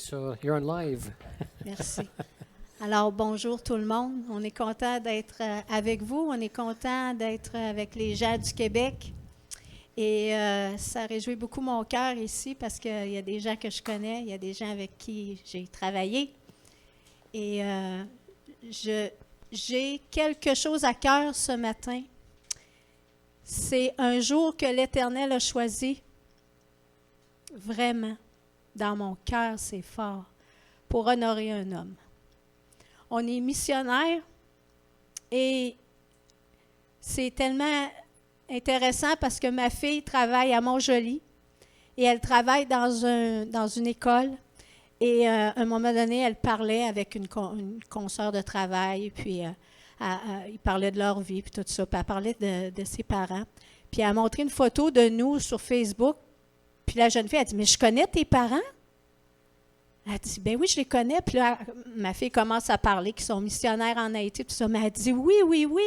so you're on live. Merci. Alors, bonjour tout le monde. On est content d'être avec vous. On est content d'être avec les gens du Québec. Et ça réjouit beaucoup mon cœur ici parce qu'il y a des gens que je connais, il y a des gens avec qui j'ai travaillé. Et j'ai quelque chose à cœur ce matin. C'est un jour que l'Éternel a choisi. Vraiment, dans mon cœur, c'est fort, pour honorer un homme. On est missionnaire et c'est tellement intéressant parce que ma fille travaille à Montjoly et elle travaille dans une école. Et à un moment donné, elle parlait avec une consoeur de travail, puis ils parlaient de leur vie, puis tout ça. Puis elle parlait de ses parents. Puis elle a montré une photo de nous sur Facebook. Puis la jeune fille a dit « Mais je connais tes parents? » Elle a dit « Ben oui, je les connais. » Puis là, ma fille commence à parler, qu'ils sont missionnaires en Haïti, tout ça. Mais elle dit « Oui, oui, oui. »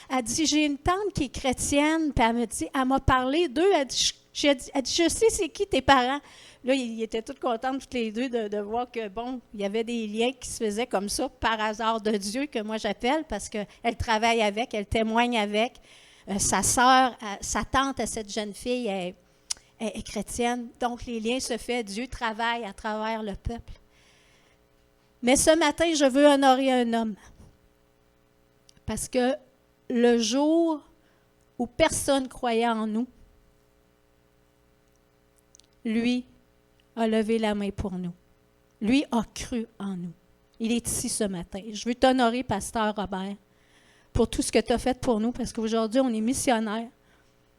Elle dit « J'ai une tante qui est chrétienne. » Puis elle me dit « Elle m'a parlé d'eux. » Elle dit « Je sais c'est qui tes parents. » Là, ils étaient toutes contentes, toutes les deux, de voir que, bon, il y avait des liens qui se faisaient comme ça, par hasard de Dieu, que moi j'appelle, parce qu'elle travaille avec, elle témoigne avec. Sa sœur, sa tante à cette jeune fille est chrétienne. Donc, les liens se font. Dieu travaille à travers le peuple. Mais ce matin, je veux honorer un homme. Parce que le jour où personne croyait en nous, lui a levé la main pour nous. Lui a cru en nous. Il est ici ce matin. Je veux t'honorer, Pasteur Robert, pour tout ce que tu as fait pour nous, parce qu'aujourd'hui, on est missionnaires.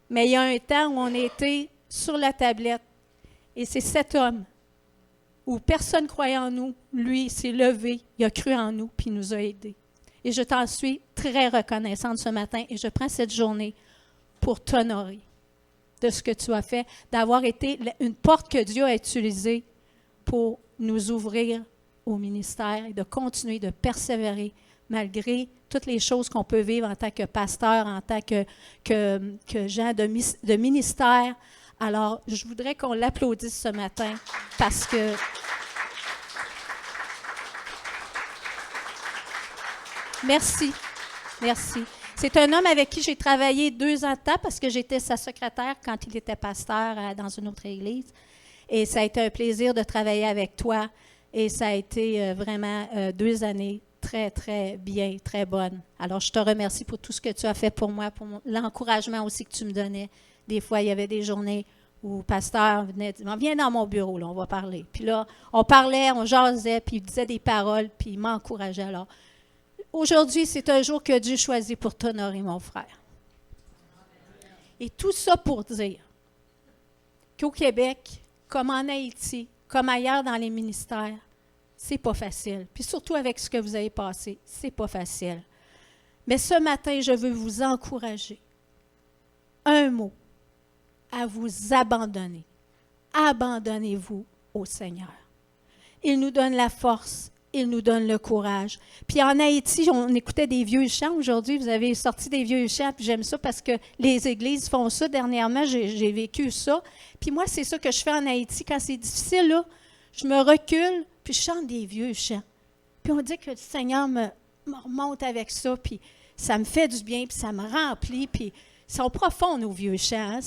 Mais il y a un temps où on était sur la tablette, et c'est cet homme, où personne ne croyait en nous, lui s'est levé, il a cru en nous, puis il nous a aidés. Et je t'en suis très reconnaissante ce matin, et je prends cette journée pour t'honorer de ce que tu as fait, d'avoir été une porte que Dieu a utilisée pour nous ouvrir au ministère et de continuer de persévérer malgré toutes les choses qu'on peut vivre en tant que pasteur, en tant que gens de ministère. Alors, je voudrais qu'on l'applaudisse ce matin parce que merci, merci. C'est un homme avec qui j'ai travaillé 2 ans de temps parce que j'étais sa secrétaire quand il était pasteur dans une autre église. Et ça a été un plaisir de travailler avec toi. Et ça a été vraiment 2 années très, très bien, très bonnes. Alors, je te remercie pour tout ce que tu as fait pour moi, pour l'encouragement aussi que tu me donnais. Des fois, il y avait des journées où le pasteur venait dire « Viens dans mon bureau, là, on va parler. » Puis là, on parlait, on jasait, puis il disait des paroles, puis il m'encourageait. Alors, aujourd'hui, c'est un jour que Dieu choisit pour t'honorer, mon frère. Et tout ça pour dire qu'au Québec, comme en Haïti, comme ailleurs dans les ministères, c'est pas facile. Puis surtout avec ce que vous avez passé, c'est pas facile. Mais ce matin, je veux vous encourager. Un mot, à vous abandonner. Abandonnez-vous au Seigneur. Il nous donne la force. Il nous donne le courage. Puis en Haïti, on écoutait des vieux chants. Aujourd'hui, vous avez sorti des vieux chants, puis j'aime ça parce que les églises font ça. Dernièrement, j'ai vécu ça. Puis moi, c'est ça que je fais en Haïti. Quand c'est difficile, là, je me recule, puis je chante des vieux chants. Puis on dit que le Seigneur me remonte avec ça, puis ça me fait du bien, puis ça me remplit, puis ils sont profonds, nos vieux chants. Hein?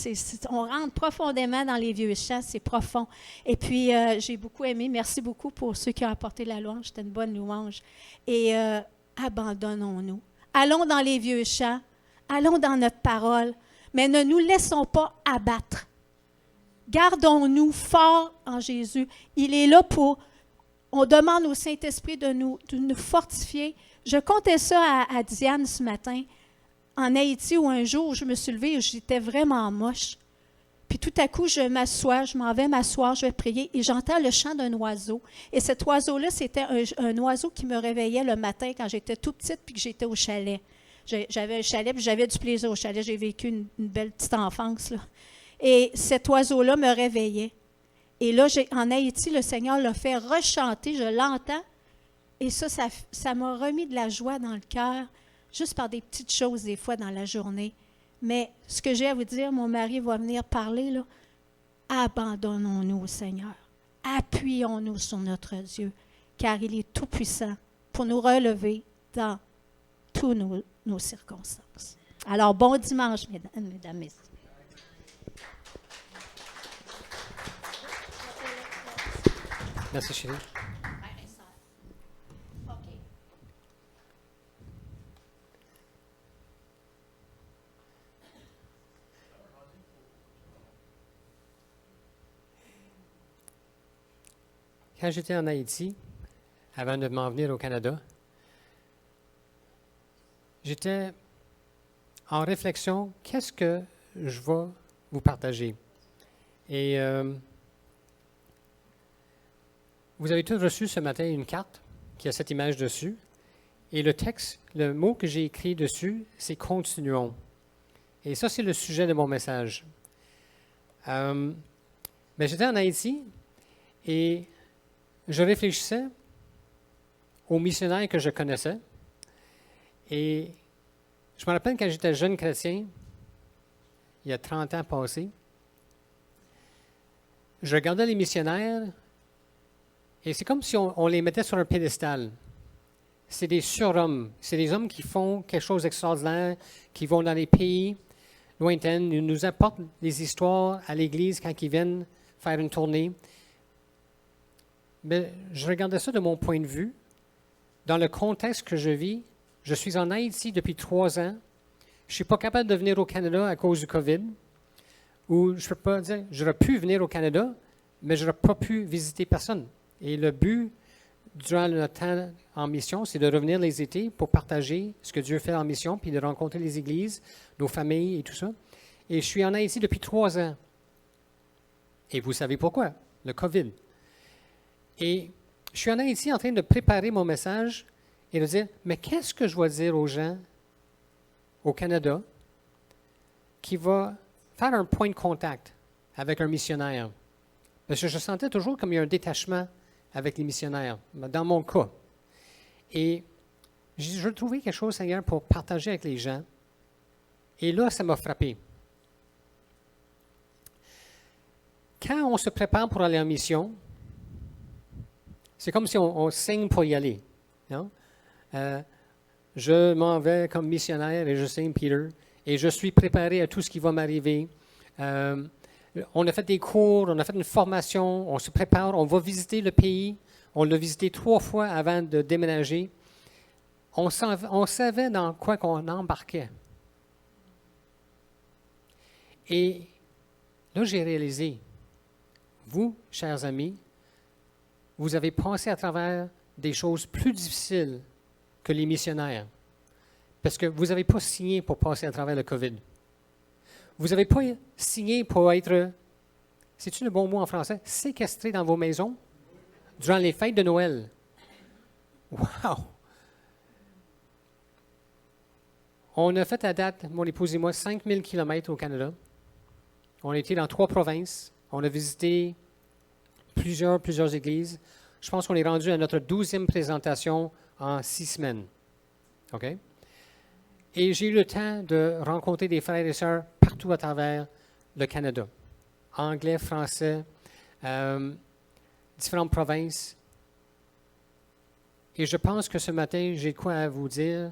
On rentre profondément dans les vieux chants, c'est profond. Et puis, j'ai beaucoup aimé. Merci beaucoup pour ceux qui ont apporté la louange. C'était une bonne louange. Et abandonnons-nous. Allons dans les vieux chants. Allons dans notre parole. Mais ne nous laissons pas abattre. Gardons-nous forts en Jésus. Il est là pour... On demande au Saint-Esprit de nous fortifier. Je comptais ça à Diane ce matin. En Haïti, où un jour, je me suis levée et j'étais vraiment moche. Puis tout à coup, je m'assois, je m'en vais m'asseoir, je vais prier et j'entends le chant d'un oiseau. Et cet oiseau-là, c'était un oiseau qui me réveillait le matin quand j'étais tout petite puis que j'étais au chalet. J'avais un chalet puis j'avais du plaisir au chalet. J'ai vécu une belle petite enfance, là. Et cet oiseau-là me réveillait. Et là, en Haïti, le Seigneur l'a fait rechanter, je l'entends. Et ça m'a remis de la joie dans le cœur. Juste par des petites choses des fois dans la journée. Mais ce que j'ai à vous dire, mon mari va venir parler, là, abandonnons-nous au Seigneur. appuyons-nous sur notre Dieu, car il est tout-puissant pour nous relever dans toutes nos circonstances. Alors, bon dimanche, mesdames, messieurs. Merci, chérie. Quand j'étais en Haïti, avant de m'en venir au Canada, j'étais en réflexion, qu'est-ce que je vais vous partager? Et vous avez tous reçu ce matin une carte qui a cette image dessus. Et le texte, le mot que j'ai écrit dessus, c'est « continuons ». Et ça, c'est le sujet de mon message. Mais j'étais en Haïti et je réfléchissais aux missionnaires que je connaissais. Et je me rappelle quand j'étais jeune chrétien, il y a 30 ans passés, je regardais les missionnaires et c'est comme si on les mettait sur un pédestal. C'est des surhommes. C'est des hommes qui font quelque chose d'extraordinaire, qui vont dans les pays lointains, ils nous apportent des histoires à l'Église quand ils viennent faire une tournée. Mais je regardais ça de mon point de vue. Dans le contexte que je vis, je suis en Haïti depuis 3 ans. Je ne suis pas capable de venir au Canada à cause du COVID. Ou je ne peux pas dire, j'aurais pu venir au Canada, mais je n'aurais pas pu visiter personne. Et le but, durant notre temps en mission, c'est de revenir les étés pour partager ce que Dieu fait en mission, puis de rencontrer les églises, nos familles et tout ça. Et je suis en Haïti depuis 3 ans. Et vous savez pourquoi? Le COVID. Et je suis en Haïti en train de préparer mon message et de dire, mais qu'est-ce que je dois dire aux gens au Canada qui va faire un point de contact avec un missionnaire? Parce que je sentais toujours comme il y a un détachement avec les missionnaires, dans mon cas. Et je trouvais quelque chose, Seigneur, pour partager avec les gens. Et là, ça m'a frappé. Quand on se prépare pour aller en mission, c'est comme si on signe pour y aller. Non? Je m'en vais comme missionnaire et je signe Peter. Et je suis préparé à tout ce qui va m'arriver. On a fait des cours, on a fait une formation, on se prépare, on va visiter le pays. On l'a visité 3 fois avant de déménager. On savait dans quoi qu'on embarquait. Et là, j'ai réalisé, vous, chers amis, vous avez passé à travers des choses plus difficiles que les missionnaires. Parce que vous n'avez pas signé pour passer à travers le COVID. Vous n'avez pas signé pour être, c'est-tu le bon mot en français, séquestré dans vos maisons durant les fêtes de Noël. Wow! On a fait à date, mon épouse et moi, 5000 km au Canada. On a été dans 3 provinces. On a visité plusieurs églises. Je pense qu'on est rendu à notre 12e présentation en 6 semaines. OK? Et j'ai eu le temps de rencontrer des frères et sœurs partout à travers le Canada. Anglais, français, différentes provinces. Et je pense que ce matin, j'ai quoi à vous dire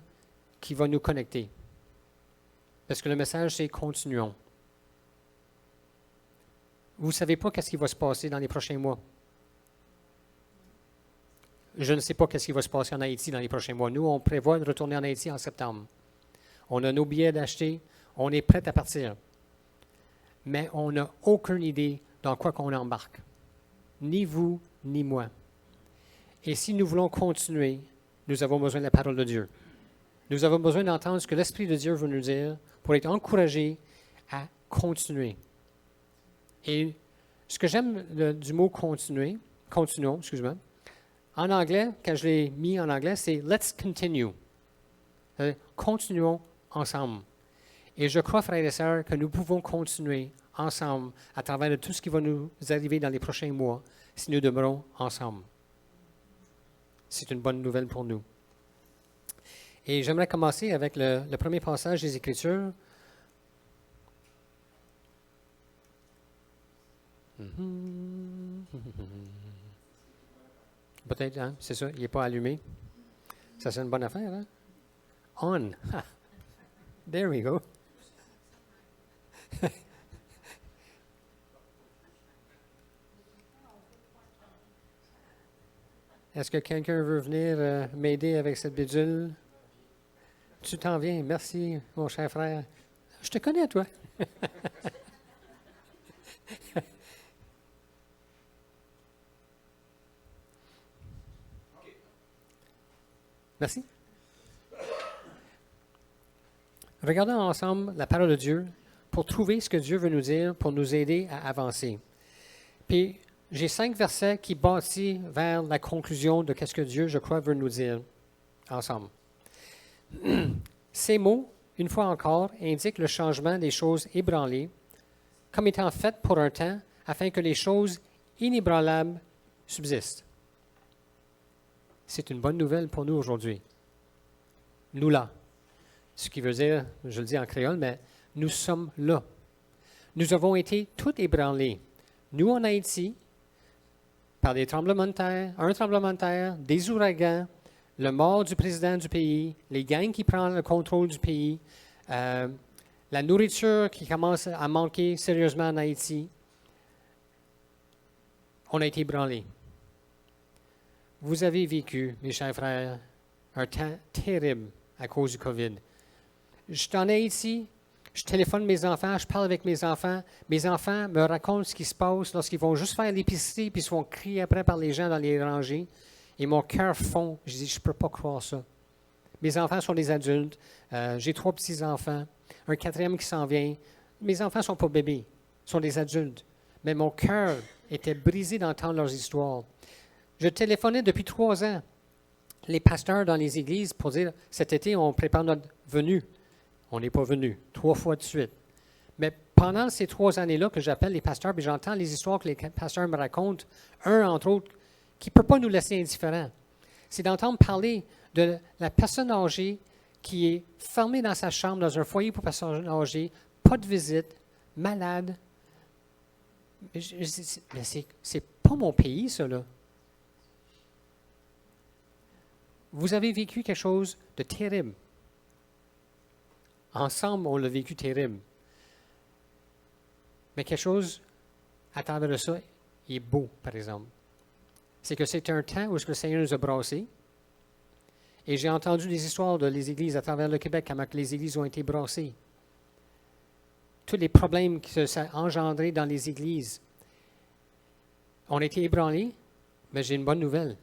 qui va nous connecter. Parce que le message, c'est « continuons ». Vous ne savez pas qu'est-ce qui va se passer dans les prochains mois. Je ne sais pas qu'est-ce qui va se passer en Haïti dans les prochains mois. Nous, on prévoit de retourner en Haïti en septembre. On a nos billets d'acheter. On est prêt à partir. Mais on n'a aucune idée dans quoi qu'on embarque. Ni vous, ni moi. Et si nous voulons continuer, nous avons besoin de la parole de Dieu. Nous avons besoin d'entendre ce que l'Esprit de Dieu veut nous dire pour être encouragés à continuer. Et ce que j'aime du mot continuer, continuons, excuse-moi, en anglais, quand je l'ai mis en anglais, c'est let's continue. Continuons ensemble. Et je crois, frères et sœurs, que nous pouvons continuer ensemble à travers de tout ce qui va nous arriver dans les prochains mois si nous demeurons ensemble. C'est une bonne nouvelle pour nous. Et j'aimerais commencer avec le premier passage des Écritures. Peut-être, hein? C'est ça, il n'est pas allumé. Ça, c'est une bonne affaire, hein? On. There we go. Est-ce que quelqu'un veut venir m'aider avec cette bidule? Tu t'en viens. Merci, mon cher frère. Je te connais, toi. Merci. Regardons ensemble la parole de Dieu pour trouver ce que Dieu veut nous dire, pour nous aider à avancer. Puis, j'ai 5 versets qui bâtissent vers la conclusion de ce que Dieu, je crois, veut nous dire ensemble. Ces mots, une fois encore, indiquent le changement des choses ébranlées, comme étant faites pour un temps, afin que les choses inébranlables subsistent. C'est une bonne nouvelle pour nous aujourd'hui. Nous là. Ce qui veut dire, je le dis en créole, mais nous sommes là. Nous avons été tous ébranlés. Nous en Haïti, par des tremblements de terre, un tremblement de terre, des ouragans, le mort du président du pays, les gangs qui prennent le contrôle du pays, la nourriture qui commence à manquer sérieusement en Haïti. On a été ébranlés. Vous avez vécu, mes chers frères, un temps terrible à cause du COVID. Je suis en Haïti, je téléphone mes enfants, je parle avec mes enfants me racontent ce qui se passe lorsqu'ils vont juste faire l'épicerie puis ils se font crier après par les gens dans les rangées. Et mon cœur fond. Je dis, je ne peux pas croire ça. Mes enfants sont des adultes. J'ai 3 petits-enfants. Un 4e qui s'en vient. Mes enfants ne sont pas bébés. Ils sont des adultes. Mais mon cœur était brisé d'entendre leurs histoires. Je téléphonais depuis 3 ans les pasteurs dans les églises pour dire, cet été, on prépare notre venue. On n'est pas venu 3 fois de suite. Mais pendant ces 3 années-là que j'appelle les pasteurs, puis j'entends les histoires que les pasteurs me racontent, un entre autres, qui ne peut pas nous laisser indifférents. C'est d'entendre parler de la personne âgée qui est fermée dans sa chambre, dans un foyer pour personnes âgées, pas de visite, malade. Mais c'est pas mon pays, ça, là. Vous avez vécu quelque chose de terrible. Ensemble, on l'a vécu terrible. Mais quelque chose, à travers de ça, il est beau, par exemple. C'est que c'est un temps où le Seigneur nous a brassés. Et j'ai entendu des histoires de les églises à travers le Québec, comment les églises ont été brassées. Tous les problèmes qui se sont engendrés dans les églises. On a été ébranlés, mais j'ai une bonne nouvelle.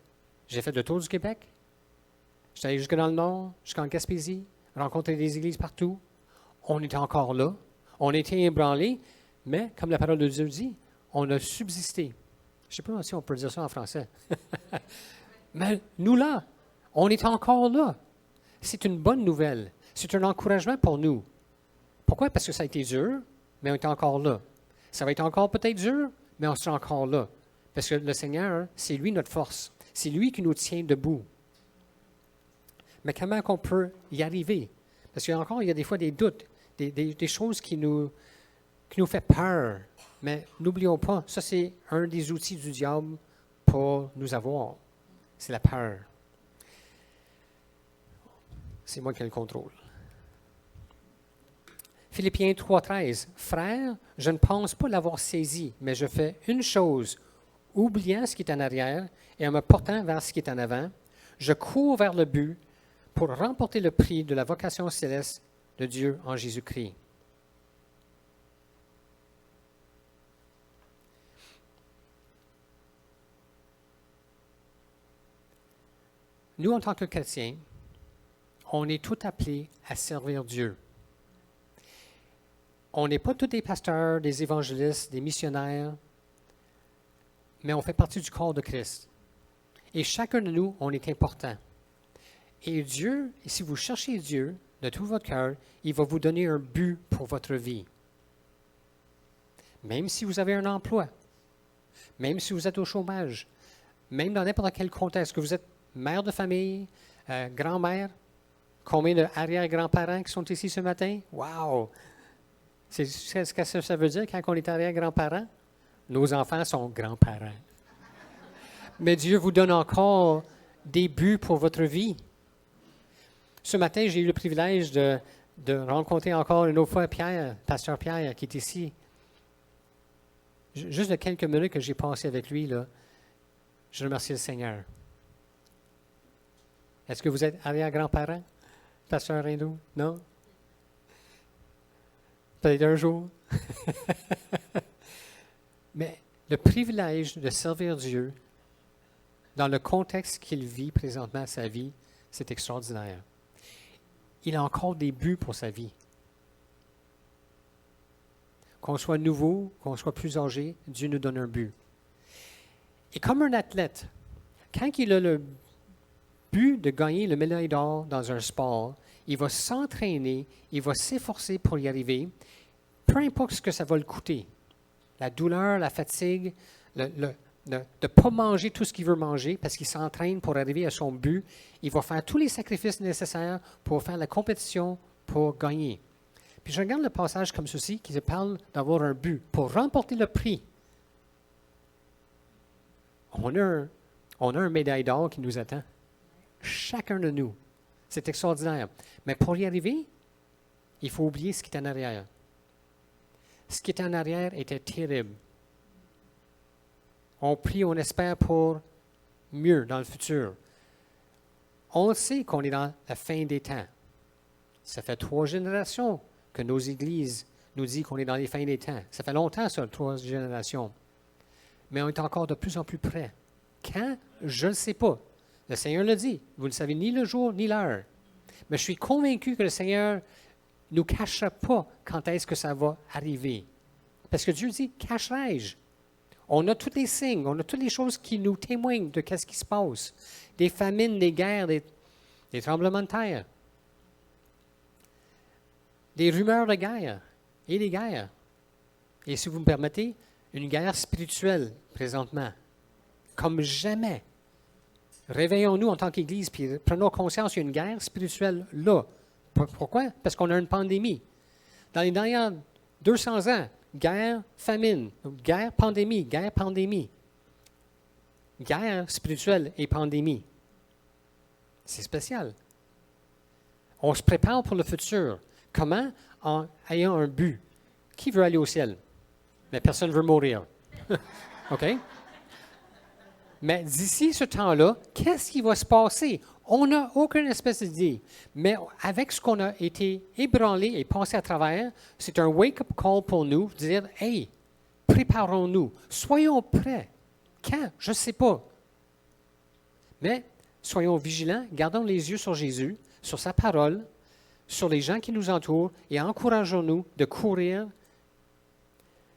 J'ai fait le tour du Québec. J'étais allé jusque dans le nord, jusqu'en Gaspésie, rencontrer des églises partout. On est encore là. On a été ébranlés, mais, comme la parole de Dieu dit, on a subsisté. Je ne sais pas si on peut dire ça en français. Mais nous là, on est encore là. C'est une bonne nouvelle. C'est un encouragement pour nous. Pourquoi? Parce que ça a été dur, mais on est encore là. Ça va être encore peut-être dur, mais on sera encore là. Parce que le Seigneur, c'est lui notre force. C'est lui qui nous tient debout. Mais comment on peut y arriver? Parce qu'il y a des fois des doutes, des choses qui nous fait peur. Mais n'oublions pas, ça c'est un des outils du diable pour nous avoir. C'est la peur. C'est moi qui ai le contrôle. Philippiens 3,13. Frères, je ne pense pas l'avoir saisi, mais je fais une chose, oubliant ce qui est en arrière et en me portant vers ce qui est en avant, je cours vers le but pour remporter le prix de la vocation céleste de Dieu en Jésus-Christ. Nous, en tant que chrétiens, on est tous appelés à servir Dieu. On n'est pas tous des pasteurs, des évangélistes, des missionnaires, mais on fait partie du corps de Christ. Et chacun de nous, on est important. Et Dieu, si vous cherchez Dieu de tout votre cœur, il va vous donner un but pour votre vie. Même si vous avez un emploi, même si vous êtes au chômage, même dans n'importe quel contexte, que vous êtes mère de famille, grand-mère, combien d'arrière-grands-parents qui sont ici ce matin? Wow! C'est ce que ça veut dire quand on est arrière-grands-parents? Nos enfants sont grands-parents. Mais Dieu vous donne encore des buts pour votre vie. Ce matin, j'ai eu le privilège de rencontrer encore une autre fois Pierre, pasteur Pierre, qui est ici. Juste les quelques minutes que j'ai passées avec lui, là, je remercie le Seigneur. Est-ce que vous êtes arrière-grand-parent, pasteur Rindeau? Non? Peut-être un jour. Mais le privilège de servir Dieu dans le contexte qu'il vit présentement à sa vie, c'est extraordinaire. Il a encore des buts pour sa vie. Qu'on soit nouveau, qu'on soit plus âgé, Dieu nous donne un but. Et comme un athlète, quand il a le but de gagner le médaille d'or dans un sport, il va s'entraîner, il va s'efforcer pour y arriver, peu importe ce que ça va le coûter. La douleur, la fatigue, de ne pas manger tout ce qu'il veut manger parce qu'il s'entraîne pour arriver à son but. Il va faire tous les sacrifices nécessaires pour faire la compétition pour gagner. Puis je regarde le passage comme ceci qui parle d'avoir un but pour remporter le prix. On a un médaille d'or qui nous attend. Chacun de nous. C'est extraordinaire. Mais pour y arriver, il faut oublier ce qui est en arrière. Ce qui est en arrière était terrible. On prie, on espère pour mieux dans le futur. On sait qu'on est dans la fin des temps. Ça fait 3 générations que nos églises nous disent qu'on est dans les fins des temps. Ça fait longtemps, ça, 3 générations. Mais on est encore de plus en plus près. Quand? Je ne sais pas. Le Seigneur le dit. Vous ne savez ni le jour ni l'heure. Mais je suis convaincu que le Seigneur ne nous cachera pas quand est-ce que ça va arriver. Parce que Dieu dit, cacherai-je? On a tous les signes, on a toutes les choses qui nous témoignent de ce qui se passe. Des famines, des guerres, des tremblements de terre. Des rumeurs de guerre et des guerres. Et si vous me permettez, une guerre spirituelle présentement, comme jamais. Réveillons-nous en tant qu'Église, puis prenons conscience qu'il y a une guerre spirituelle là. Pourquoi? Parce qu'on a une pandémie. Dans les dernières 200 ans, guerre, famine, guerre, pandémie, guerre, pandémie. Guerre spirituelle et pandémie. C'est spécial. On se prépare pour le futur. Comment? En ayant un but. Qui veut aller au ciel? Mais personne ne veut mourir. OK? Mais d'ici ce temps-là, qu'est-ce qui va se passer? On n'a aucune espèce d'idée. Mais avec ce qu'on a été ébranlé et passé à travers, c'est un wake-up call pour nous, de dire, hey, préparons-nous, soyons prêts. Quand? Je ne sais pas. Mais soyons vigilants, gardons les yeux sur Jésus, sur sa parole, sur les gens qui nous entourent et encourageons-nous de courir.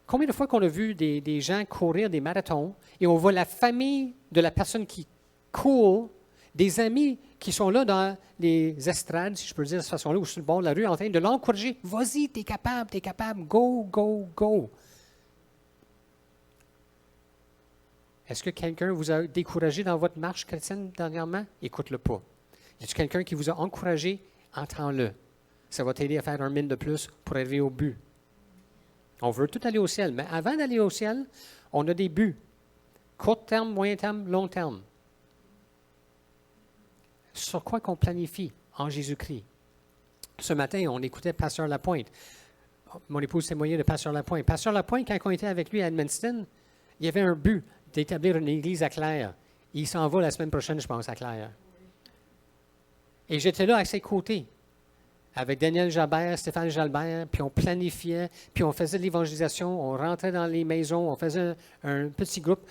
Combien de fois qu'on a vu des gens courir des marathons et on voit la famille de la personne qui court, des amis qui sont là dans les estrades, si je peux le dire de cette façon-là, ou sur le bord de la rue, en train de l'encourager. Vas-y, t'es capable, go, go, go. Est-ce que quelqu'un vous a découragé dans votre marche chrétienne dernièrement? Écoute-le pas. Y a-t-il quelqu'un qui vous a encouragé? Entends-le. Ça va t'aider à faire un mille de plus pour arriver au but. On veut tout aller au ciel, mais avant d'aller au ciel, on a des buts. Court terme, moyen terme, long terme. Sur quoi qu'on planifie en Jésus-Christ. Ce matin, on écoutait Pasteur Lapointe. Mon épouse témoignait de Pasteur Lapointe. Pasteur Lapointe, quand on était avec lui à Edmundston, il y avait un but d'établir une église à Claire. Il s'en va la semaine prochaine, je pense, à Claire. Et j'étais là à ses côtés, avec Daniel Jalbert, Stéphane Jalbert, puis on planifiait, puis on faisait de l'évangélisation, on rentrait dans les maisons, on faisait un petit groupe.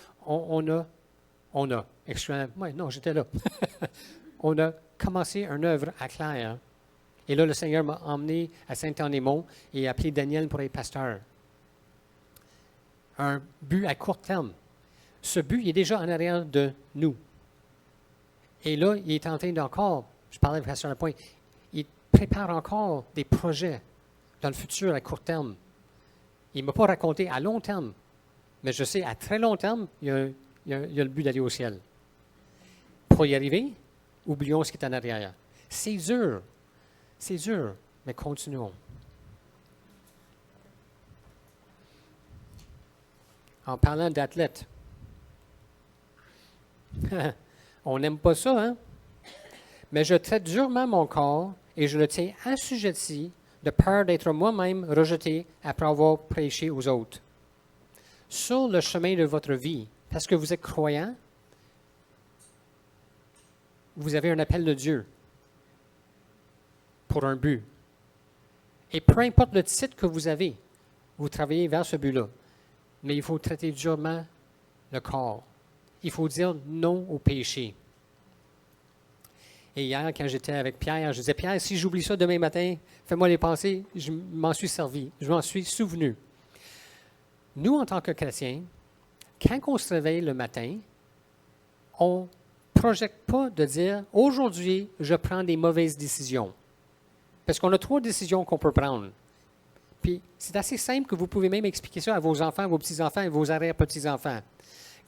J'étais là. On a commencé une œuvre à Claire. Et là, le Seigneur m'a emmené à Saint-Anémon et a appelé Daniel pour être pasteur. Un but à court terme. Ce but, il est déjà en arrière de nous. Et là, il est en train d'encore, je parlais avec Pasteur Lapointe, il prépare encore des projets dans le futur à court terme. Il ne m'a pas raconté à long terme, mais je sais, à très long terme, il y a le but d'aller au ciel. Pour y arriver, oublions ce qui est en arrière. C'est dur, mais continuons. En parlant d'athlètes, On n'aime pas ça, hein? Mais je traite durement mon corps et je le tiens assujetti de peur d'être moi-même rejeté après avoir prêché aux autres. Sur le chemin de votre vie, parce que vous êtes croyant, vous avez un appel de Dieu pour un but. Et peu importe le titre que vous avez, vous travaillez vers ce but-là. Mais il faut traiter durement le corps. Il faut dire non au péché. Et hier, quand j'étais avec Pierre, je disais, Pierre, si j'oublie ça demain matin, fais-moi les pensées, je m'en suis servi, je m'en suis souvenu. Nous, en tant que chrétiens, quand on se réveille le matin, on ne projette pas de dire, aujourd'hui, je prends des mauvaises décisions. Parce qu'on a 3 décisions qu'on peut prendre. Puis, c'est assez simple que vous pouvez même expliquer ça à vos enfants, vos petits-enfants et vos arrière-petits-enfants.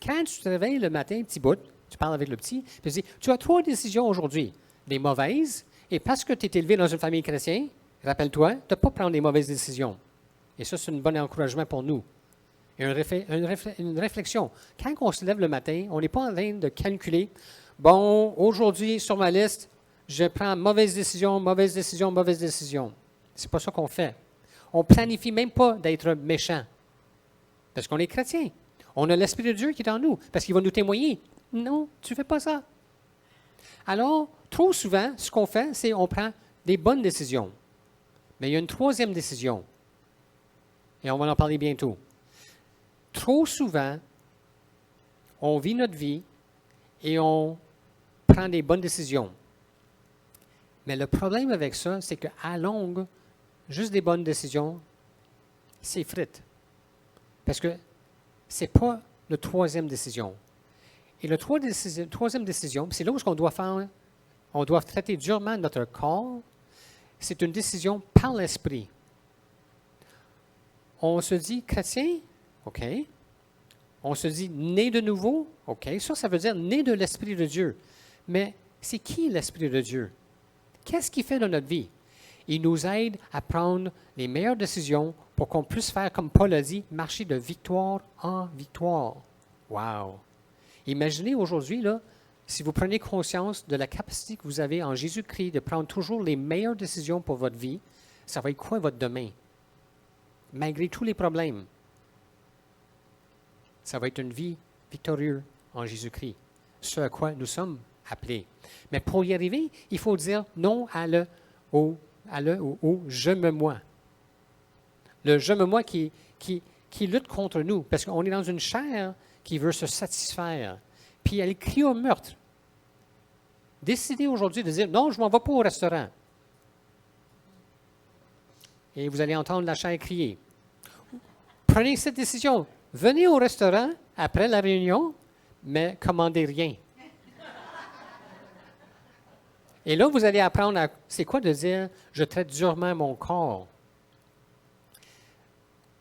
Quand tu te réveilles le matin, petit bout, tu parles avec le petit, puis tu dis, tu as 3 décisions aujourd'hui, des mauvaises, et parce que tu es élevé dans une famille chrétienne, rappelle-toi, de ne pas prendre des mauvaises décisions. Et ça, c'est un bon encouragement pour nous. Et une réflexion. Quand on se lève le matin, on n'est pas en train de calculer, bon, aujourd'hui, sur ma liste, je prends mauvaise décision, mauvaise décision, mauvaise décision. C'est pas ça qu'on fait. On ne planifie même pas d'être méchant. Parce qu'on est chrétien. On a l'Esprit de Dieu qui est en nous, parce qu'il va nous témoigner. Non, tu ne fais pas ça. Alors, trop souvent, ce qu'on fait, c'est qu'on prend des bonnes décisions. Mais il y a une 3e décision. Et on va en parler bientôt. Trop souvent, on vit notre vie et on prend des bonnes décisions. Mais le problème avec ça, c'est qu'à longue, juste des bonnes décisions, c'est frite. Parce que ce n'est pas la 3e décision. Et la 3e décision, c'est là où on doit faire, on doit traiter durement notre corps, c'est une décision par l'esprit. On se dit chrétien, OK. On se dit né de nouveau, OK. Ça veut dire né de l'Esprit de Dieu. Mais c'est qui l'Esprit de Dieu? Qu'est-ce qu'il fait dans notre vie? Il nous aide à prendre les meilleures décisions pour qu'on puisse faire, comme Paul a dit, marcher de victoire en victoire. Wow! Imaginez aujourd'hui, là, si vous prenez conscience de la capacité que vous avez en Jésus-Christ de prendre toujours les meilleures décisions pour votre vie, ça va être quoi votre demain? Malgré tous les problèmes, ça va être une vie victorieuse en Jésus-Christ, ce à quoi nous sommes appelés. Mais pour y arriver, il faut dire non au je me moi. Le je me moi qui lutte contre nous, parce qu'on est dans une chair qui veut se satisfaire. Puis elle crie au meurtre. Décidez aujourd'hui de dire non, je ne m'en vais pas au restaurant. Et vous allez entendre la chair crier. Prenez cette décision. Venez au restaurant après la réunion, mais commandez rien. Et là, vous allez apprendre à... C'est quoi de dire « je traite durement mon corps »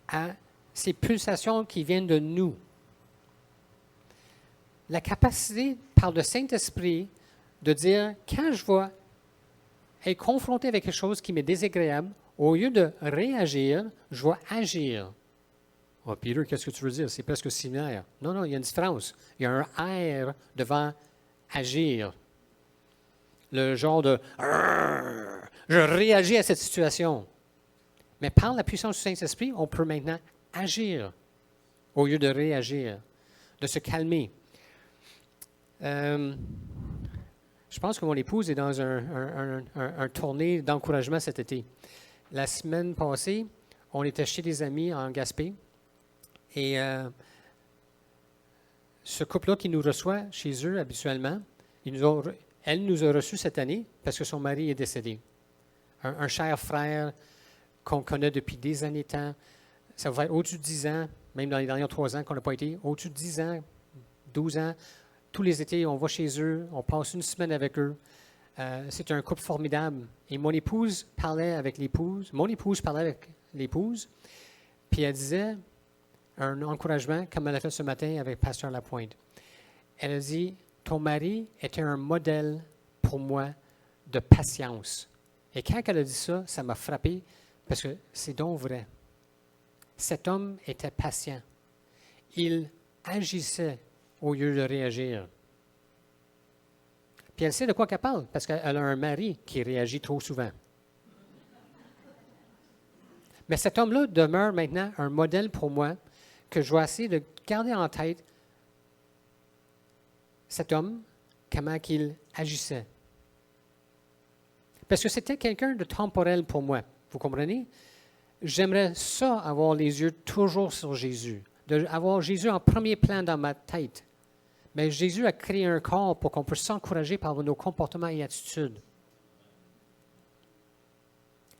à ces pulsations qui viennent de nous. La capacité, par le Saint-Esprit, de dire « quand je vais être confronté avec quelque chose qui m'est désagréable, au lieu de réagir, je vais agir. » Oh, Peter, qu'est-ce que tu veux dire? C'est presque similaire. Non, il y a une différence. Il y a un R devant agir. Le genre de « je réagis à cette situation ». Mais par la puissance du Saint-Esprit, on peut maintenant agir au lieu de réagir, de se calmer. Je pense que mon épouse est dans un tournée d'encouragement cet été. La semaine passée, on était chez des amis en Gaspé. Et ce couple-là qui nous reçoit chez eux habituellement, elle nous a reçus cette année parce que son mari est décédé. Un cher frère qu'on connaît depuis des années de temps. Ça va être au-dessus de 10 ans, même dans les derniers 3 ans qu'on n'a pas été, au-dessus de 10 ans, 12 ans. Tous les étés, on va chez eux, on passe une semaine avec eux. C'est un couple formidable. Et mon épouse parlait avec l'épouse, puis elle disait un encouragement, comme elle a fait ce matin avec Pasteur Lapointe. Elle a dit, ton mari était un modèle pour moi de patience. Et quand elle a dit ça, ça m'a frappé parce que c'est donc vrai. Cet homme était patient. Il agissait au lieu de réagir. Puis elle sait de quoi qu'elle parle, parce qu'elle a un mari qui réagit trop souvent. Mais cet homme-là demeure maintenant un modèle pour moi que je dois essayer de garder en tête. Cet homme, comment il agissait. Parce que c'était quelqu'un de temporel pour moi. Vous comprenez? J'aimerais ça, avoir les yeux toujours sur Jésus, avoir Jésus en premier plan dans ma tête. Mais Jésus a créé un corps pour qu'on puisse s'encourager par nos comportements et attitudes.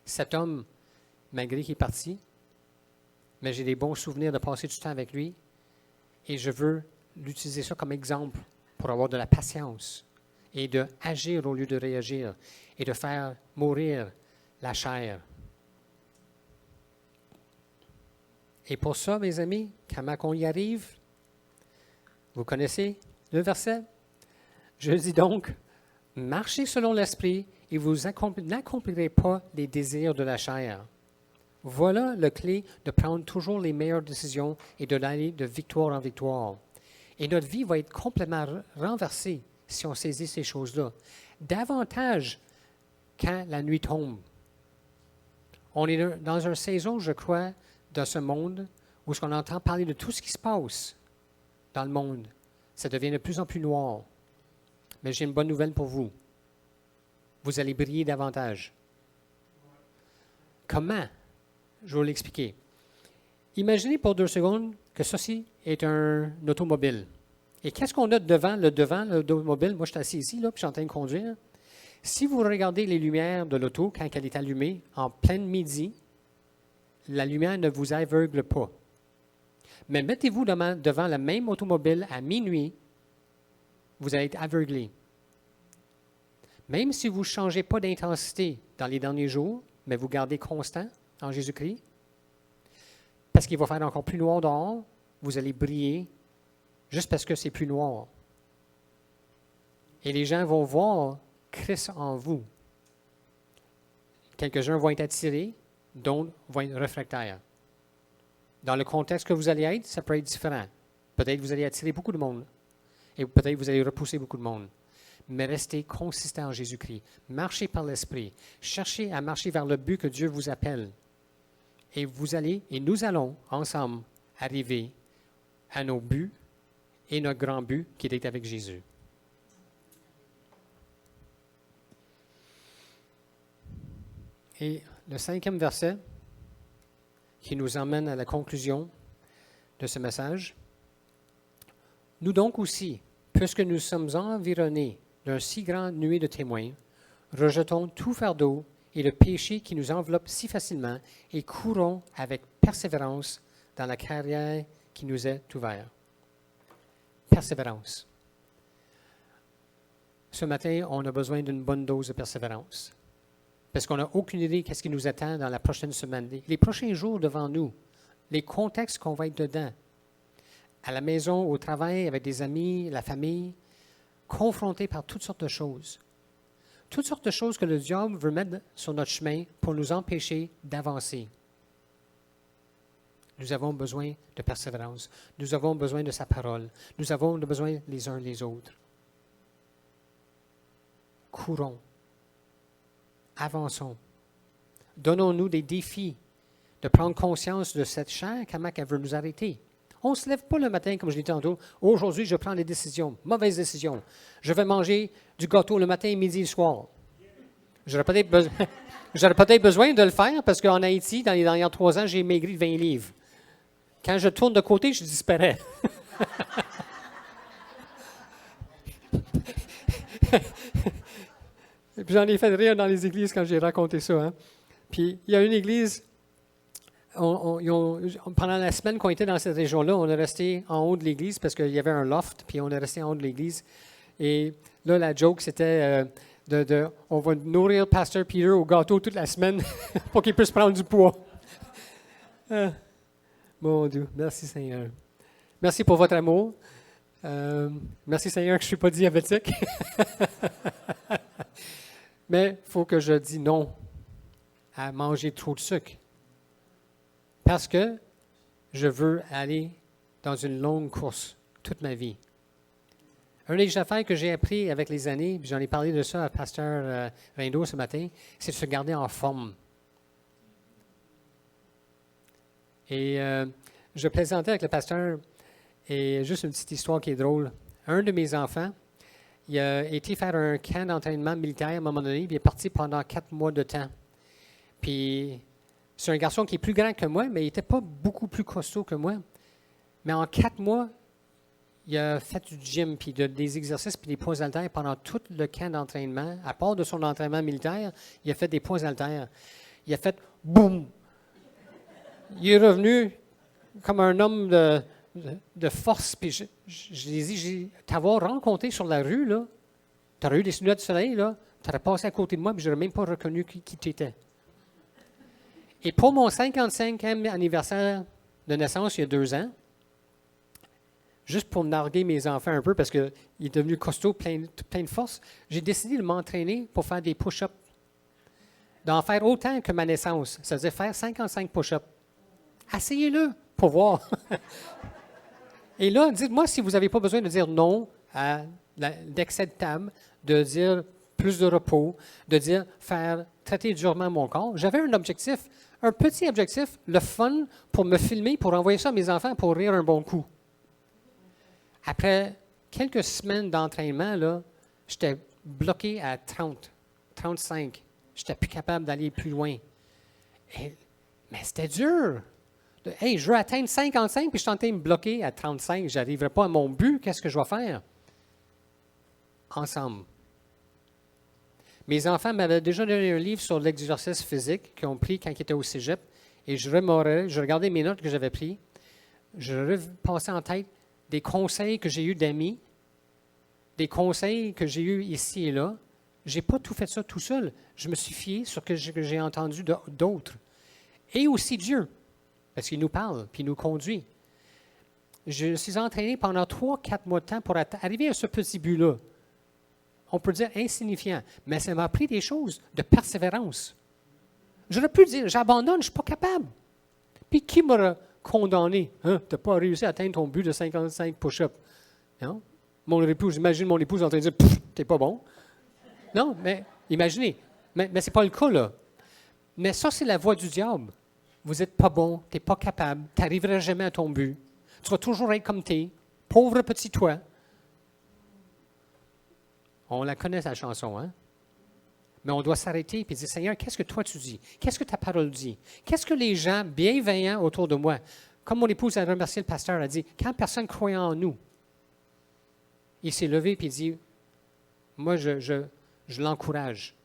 Cet homme, malgré qu'il est parti, mais j'ai des bons souvenirs de passer du temps avec lui et je veux l'utiliser ça comme exemple pour avoir de la patience et d'agir au lieu de réagir et de faire mourir la chair. Et pour ça, mes amis, comment on y arrive? Vous connaissez le verset? Je dis donc, marchez selon l'esprit et vous n'accomplirez pas les désirs de la chair. Voilà le clé de prendre toujours les meilleures décisions et de d'aller de victoire en victoire. Et notre vie va être complètement renversée si on saisit ces choses-là. Davantage quand la nuit tombe. On est dans une saison, je crois, dans ce monde où on entend parler de tout ce qui se passe dans le monde. Ça devient de plus en plus noir. Mais j'ai une bonne nouvelle pour vous. Vous allez briller davantage. Comment? Je vais vous l'expliquer. Imaginez pour 2 secondes que ceci est un automobile. Et qu'est-ce qu'on a devant l'automobile? Moi, je suis assis ici, là, puis je suis en train de conduire. Si vous regardez les lumières de l'auto quand elle est allumée, en plein midi, la lumière ne vous aveugle pas. Mais mettez-vous devant la même automobile à minuit, vous allez être aveuglé. Même si vous ne changez pas d'intensité dans les derniers jours, mais vous gardez constant en Jésus-Christ, parce qu'il va faire encore plus noir dehors, vous allez briller juste parce que c'est plus noir. Et les gens vont voir Christ en vous. Quelques-uns vont être attirés, d'autres vont être réfractaires. Dans le contexte que vous allez être, ça peut être différent. Peut-être que vous allez attirer beaucoup de monde. Et peut-être que vous allez repousser beaucoup de monde. Mais restez consistant en Jésus-Christ. Marchez par l'Esprit. Cherchez à marcher vers le but que Dieu vous appelle. Et nous allons ensemble arriver à nos buts et notre grand but qui est avec Jésus. Et le 5e verset qui nous emmène à la conclusion de ce message. Nous donc aussi, puisque nous sommes environnés d'un si grand nuée de témoins, rejetons tout fardeau et le péché qui nous enveloppe si facilement et courons avec persévérance dans la carrière qui nous est ouverte. Persévérance. Ce matin, on a besoin d'une bonne dose de persévérance. Parce qu'on n'a aucune idée de ce qui nous attend dans la prochaine semaine. Les prochains jours devant nous, les contextes qu'on va être dedans, à la maison, au travail, avec des amis, la famille, confrontés par toutes sortes de choses. Toutes sortes de choses que le diable veut mettre sur notre chemin pour nous empêcher d'avancer. Nous avons besoin de persévérance. Nous avons besoin de sa parole. Nous avons besoin les uns les autres. Courons. Avançons. Donnons-nous des défis de prendre conscience de cette chair, comment elle veut nous arrêter. On ne se lève pas le matin, comme je l'ai dit tantôt. Aujourd'hui, je prends des décisions, mauvaises décisions. Je vais manger du gâteau le matin, midi et soir. J'aurais peut-être besoin de le faire parce qu'en Haïti, dans les derniers 3 ans, j'ai maigri de 20 livres. Quand je tourne de côté, je disparais. Et puis j'en ai fait rire dans les églises quand j'ai raconté ça. Hein. Puis il y a une église, pendant la semaine qu'on était dans cette région-là, on est resté en haut de l'église parce qu'il y avait un loft, puis on est resté en haut de l'église. Et là, la joke, c'était on va nourrir Pasteur Peter au gâteau toute la semaine pour qu'il puisse prendre du poids. Mon Dieu, merci Seigneur. Merci pour votre amour. Merci Seigneur que je ne suis pas diabétique. Mais il faut que je dise non à manger trop de sucre. Parce que je veux aller dans une longue course toute ma vie. Un des affaires que j'ai appris avec les années, puis j'en ai parlé de ça à Pasteur Rindo ce matin, c'est de se garder en forme. Et je plaisantais avec le pasteur, et juste une petite histoire qui est drôle. Un de mes enfants, il a été faire un camp d'entraînement militaire à un moment donné, puis il est parti pendant 4 mois de temps. Puis c'est un garçon qui est plus grand que moi, mais il n'était pas beaucoup plus costaud que moi. Mais en 4 mois, il a fait du gym, puis des exercices, puis des poids haltères pendant tout le camp d'entraînement. À part de son entraînement militaire, il a fait des poids haltères. Il a fait boum! Il est revenu comme un homme de force. Puis je lui ai dit, t'avoir rencontré sur la rue, là, tu aurais eu des lunettes de soleil, là, tu aurais passé à côté de moi, puis je n'aurais même pas reconnu qui tu étais. Et pour mon 55e anniversaire de naissance, il y a 2 ans, juste pour narguer mes enfants un peu, parce qu'il est devenu costaud, plein de force, j'ai décidé de m'entraîner pour faire des push-ups. D'en faire autant que ma naissance. Ça veut dire faire 55 push-ups. Essayez-le pour voir. Et là, dites-moi si vous n'avez pas besoin de dire non à l'excès de table, de dire plus de repos, de dire faire traiter durement mon corps. J'avais un objectif, un petit objectif, le fun, pour me filmer, pour envoyer ça à mes enfants pour rire un bon coup. Après quelques semaines d'entraînement, là, j'étais bloqué à 30, 35. Je n'étais plus capable d'aller plus loin. Mais c'était dur. Hey, je veux atteindre 55, puis je suis en train de me bloquer à 35. Je n'arriverai pas à mon but. Qu'est-ce que je vais faire? Ensemble. Mes enfants m'avaient déjà donné un livre sur l'exercice physique qu'ils ont pris quand ils étaient au cégep. Et je regardais mes notes que j'avais prises. Je repassais en tête des conseils que j'ai eus d'amis, des conseils que j'ai eus ici et là. Je n'ai pas tout fait ça tout seul. Je me suis fié sur ce que j'ai entendu d'autres. Et aussi Dieu. Parce qu'il nous parle, puis il nous conduit. Je me suis entraîné pendant 3-4 mois de temps pour arriver à ce petit but-là. On peut dire insignifiant, mais ça m'a appris des choses de persévérance. J'aurais pu dire, j'abandonne, je ne suis pas capable. Puis qui m'aurait condamné? Hein? Tu n'as pas réussi à atteindre ton but de 55 push-ups. Non? Mon épouse, j'imagine mon épouse en train de dire, t'es pas bon. Non, mais imaginez. Mais ce n'est pas le cas, là. Mais ça, c'est la voie du diable. Vous n'êtes pas bon, tu n'es pas capable, tu n'arriveras jamais à ton but. Tu vas toujours être comme tu es, pauvre petit toi. On la connaît, sa chanson, hein? Mais on doit s'arrêter et dire, Seigneur, qu'est-ce que toi tu dis? Qu'est-ce que ta parole dit? Qu'est-ce que les gens bienveillants autour de moi, comme mon épouse a remercié le pasteur, a dit, quand personne croyait en nous, il s'est levé et il dit, moi, je l'encourage.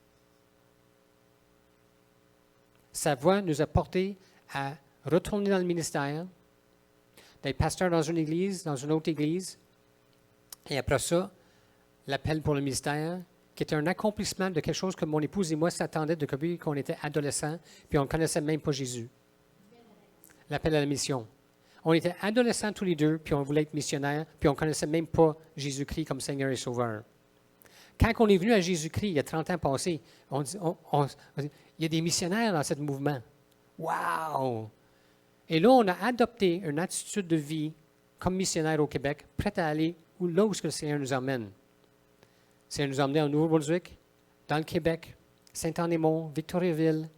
Sa voix nous a portés à retourner dans le ministère, d'être pasteur dans une église, dans une autre église, et après ça, l'appel pour le ministère, qui était un accomplissement de quelque chose que mon épouse et moi s'attendaient depuis qu'on était adolescents, puis on ne connaissait même pas Jésus. L'appel à la mission. On était adolescents tous les deux, puis on voulait être missionnaires, puis on ne connaissait même pas Jésus-Christ comme Seigneur et Sauveur. Quand on est venu à Jésus-Christ, il y a 30 ans passés, on dit, il y a des missionnaires dans ce mouvement. Wow! Et là, on a adopté une attitude de vie comme missionnaire au Québec, prête à aller là où le Seigneur nous emmène. Le Seigneur nous a emmenés au Nouveau-Brunswick, dans le Québec, Saint-Anne-des-Monts, Victoriaville.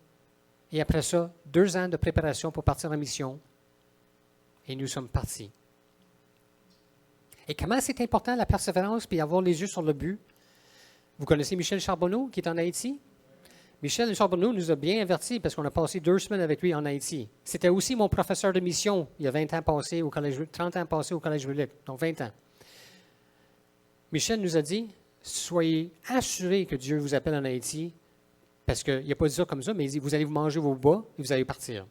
Et après ça, 2 ans de préparation pour partir en mission. Et nous sommes partis. Et comment c'est important la persévérance puis avoir les yeux sur le but? Vous connaissez Michel Charbonneau qui est en Haïti? Michel Charbonneau nous a bien avertis parce qu'on a passé 2 semaines avec lui en Haïti. C'était aussi mon professeur de mission il y a 20 ans passés au collège, 30 ans passés au Collège Willick, donc 20 ans. Michel nous a dit, soyez assurés que Dieu vous appelle en Haïti, parce qu'il n'a pas dit ça comme ça, mais il dit, vous allez vous manger vos bas et vous allez partir.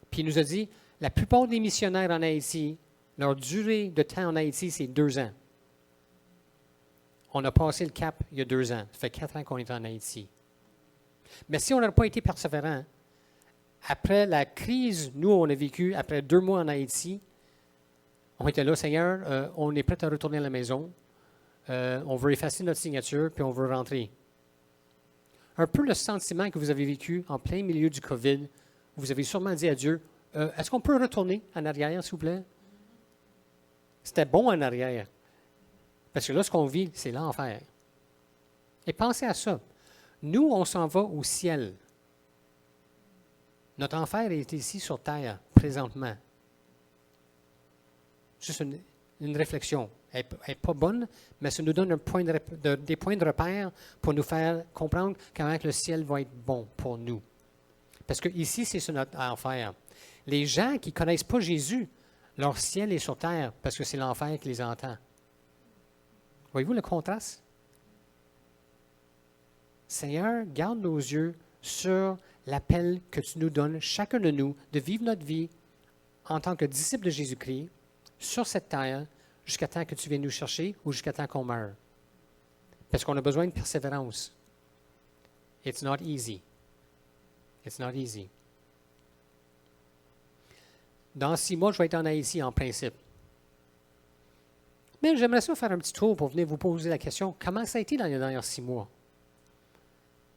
Puis il nous a dit, la plupart des missionnaires en Haïti, leur durée de temps en Haïti, c'est 2 ans. On a passé le cap il y a 2 ans. Ça fait 4 ans qu'on est en Haïti. Mais si on n'aurait pas été persévérant, après la crise, nous, on a vécu, après 2 mois en Haïti, on était là, Seigneur, on est prêt à retourner à la maison. On veut effacer notre signature, puis on veut rentrer. Un peu le sentiment que vous avez vécu en plein milieu du COVID, vous avez sûrement dit à Dieu, est-ce qu'on peut retourner en arrière, s'il vous plaît? C'était bon en arrière. Parce que là, ce qu'on vit, c'est l'enfer. Et pensez à ça. Nous, on s'en va au ciel. Notre enfer est ici sur terre, présentement. Juste une réflexion. Elle n'est pas bonne, mais ça nous donne des points de repère pour nous faire comprendre comment le ciel va être bon pour nous. Parce que ici, c'est sur notre enfer. Les gens qui ne connaissent pas Jésus, leur ciel est sur terre parce que c'est l'enfer qui les entend. Voyez-vous le contraste? Seigneur, garde nos yeux sur l'appel que tu nous donnes, chacun de nous, de vivre notre vie en tant que disciples de Jésus-Christ sur cette terre jusqu'à temps que tu viennes nous chercher ou jusqu'à temps qu'on meure. Parce qu'on a besoin de persévérance. It's not easy. It's not easy. Dans 6 mois, je vais être en Haïti en principe. Mais j'aimerais ça faire un petit tour pour venir vous poser la question, comment ça a été dans les derniers 6 mois?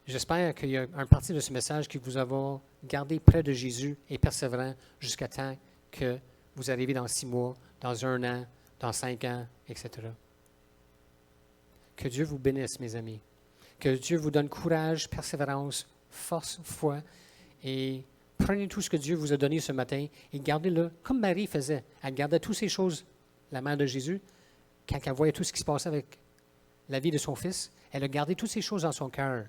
J'espère qu'il y a une partie de ce message qui vous a gardé près de Jésus et persévérant jusqu'à temps que vous arrivez dans 6 mois, dans 1 an, dans 5 ans, etc. Que Dieu vous bénisse, mes amis. Que Dieu vous donne courage, persévérance, force, foi, et prenez tout ce que Dieu vous a donné ce matin et gardez-le comme Marie faisait. Elle gardait toutes ces choses, la mère de Jésus, quand elle voyait tout ce qui se passait avec la vie de son fils, elle a gardé toutes ces choses dans son cœur.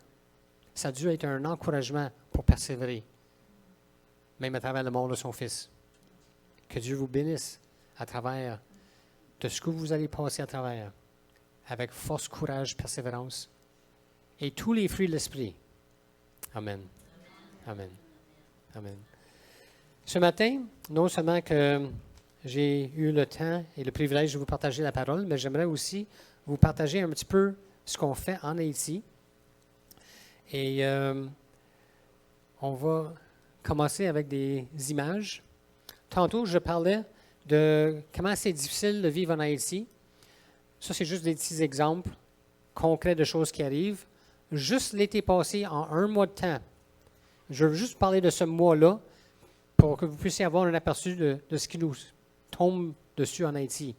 Ça a dû être un encouragement pour persévérer, même à travers la mort de son fils. Que Dieu vous bénisse à travers de ce que vous allez passer à travers, avec force, courage, persévérance, et tous les fruits de l'Esprit. Amen. Amen. Amen. Ce matin, non seulement que j'ai eu le temps et le privilège de vous partager la parole, mais j'aimerais aussi vous partager un petit peu ce qu'on fait en Haïti. Et on va commencer avec des images. Tantôt, je parlais de comment c'est difficile de vivre en Haïti. Ça, c'est juste des petits exemples concrets de choses qui arrivent. Juste l'été passé, en 1 mois de temps, je veux juste parler de ce mois-là pour que vous puissiez avoir un aperçu de ce qui nous tombe dessus en Haïti.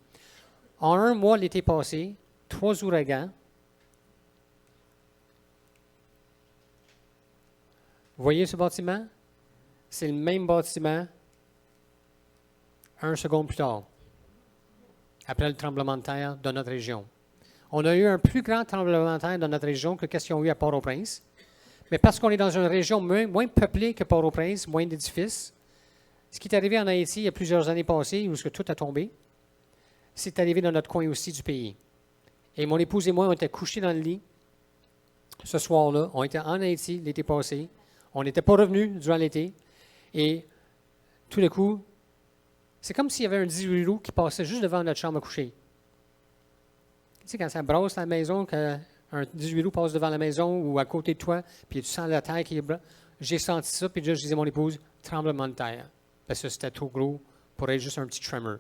En 1 mois, l'été passé, 3 ouragans. Vous voyez ce bâtiment? C'est le même bâtiment 1 seconde plus tard, après le tremblement de terre de notre région. On a eu un plus grand tremblement de terre dans notre région que ce qu'ils ont eu à Port-au-Prince. Mais parce qu'on est dans une région moins peuplée que Port-au-Prince, moins d'édifices, ce qui est arrivé en Haïti il y a plusieurs années passées, où tout a tombé, c'est arrivé dans notre coin aussi du pays. Et mon épouse et moi, on était couchés dans le lit ce soir-là. On était en Haïti l'été passé. On n'était pas revenus durant l'été. Et tout d'un coup, c'est comme s'il y avait un 18 roues qui passait juste devant notre chambre à coucher. Tu sais, quand ça brasse la maison, qu'un 18 roues passe devant la maison ou à côté de toi, puis tu sens la terre qui est... J'ai senti ça, puis déjà, je disais à mon épouse, tremblement de terre. Parce que c'était trop gros pour être juste un petit tremor.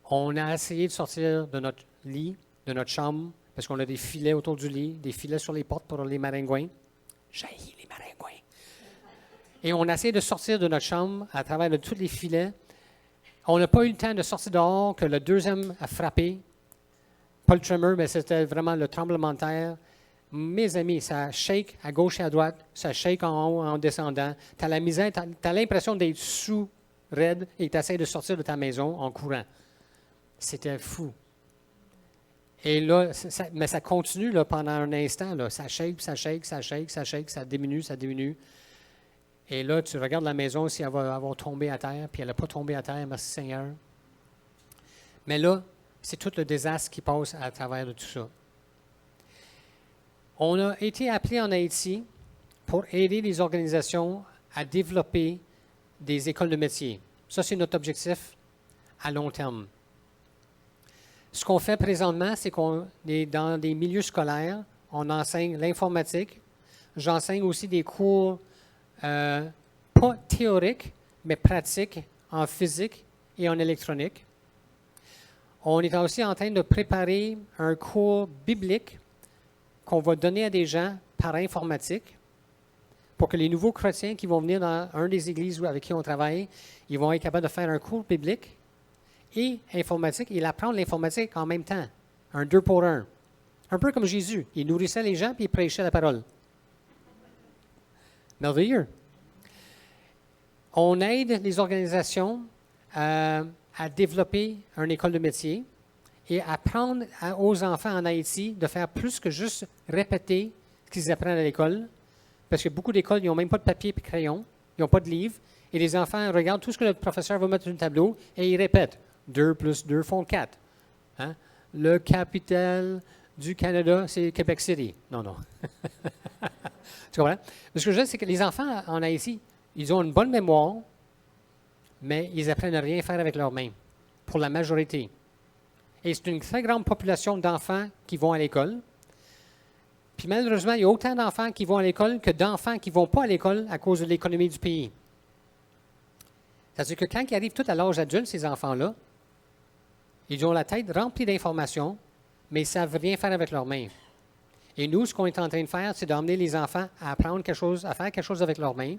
On a essayé de sortir de notre lit, de notre chambre, parce qu'on a des filets autour du lit, des filets sur les portes pour les maringouins. J'haïs les maringouins. Et on a essayé de sortir de notre chambre à travers de tous les filets. On n'a pas eu le temps de sortir dehors que le deuxième a frappé. Pas le tremor, mais c'était vraiment le tremblement de terre. Mes amis, ça shake à gauche et à droite, ça shake en haut en descendant. Tu as la misère, tu as l'impression d'être sous raide et tu essaies de sortir de ta maison en courant. C'était fou. Et là, mais ça continue là, pendant un instant. Là. Ça shake, ça shake, ça shake, ça shake, ça diminue, ça diminue. Et là, tu regardes la maison si elle va avoir tombé à terre, puis elle n'a pas tombé à terre, merci Seigneur. Mais là, c'est tout le désastre qui passe à travers de tout ça. On a été appelé en Haïti pour aider les organisations à développer des écoles de métiers. Ça, c'est notre objectif à long terme. Ce qu'on fait présentement, c'est qu'on est dans des milieux scolaires. On enseigne l'informatique. J'enseigne aussi des cours pas théoriques, mais pratiques en physique et en électronique. On est aussi en train de préparer un cours biblique qu'on va donner à des gens par informatique pour que les nouveaux chrétiens qui vont venir dans une des églises avec qui on travaille, ils vont être capables de faire un cours biblique et informatique et apprendre l'informatique en même temps. un 2 pour 1. Un peu comme Jésus. Il nourrissait les gens puis il prêchait la parole. Merveilleux. On aide les organisations à développer une école de métier et apprendre aux enfants en Haïti de faire plus que juste répéter ce qu'ils apprennent à l'école. Parce que beaucoup d'écoles, ils n'ont même pas de papier et crayon, ils n'ont pas de livre. Et les enfants regardent tout ce que le professeur va mettre sur le tableau et ils répètent. 2 plus 2 font 4. Hein? Le capital du Canada, c'est Québec City. Non, non. Tu comprends? Ce que je veux dire, c'est que les enfants en Haïti, ils ont une bonne mémoire, mais ils apprennent à rien faire avec leurs mains, pour la majorité. Et c'est une très grande population d'enfants qui vont à l'école. Puis malheureusement, il y a autant d'enfants qui vont à l'école que d'enfants qui ne vont pas à l'école à cause de l'économie du pays. C'est-à-dire que quand ils arrivent tout à l'âge adulte, ces enfants-là, ils ont la tête remplie d'informations, mais ils ne savent rien faire avec leurs mains. Et nous, ce qu'on est en train de faire, c'est d'emmener les enfants à apprendre quelque chose, à faire quelque chose avec leurs mains,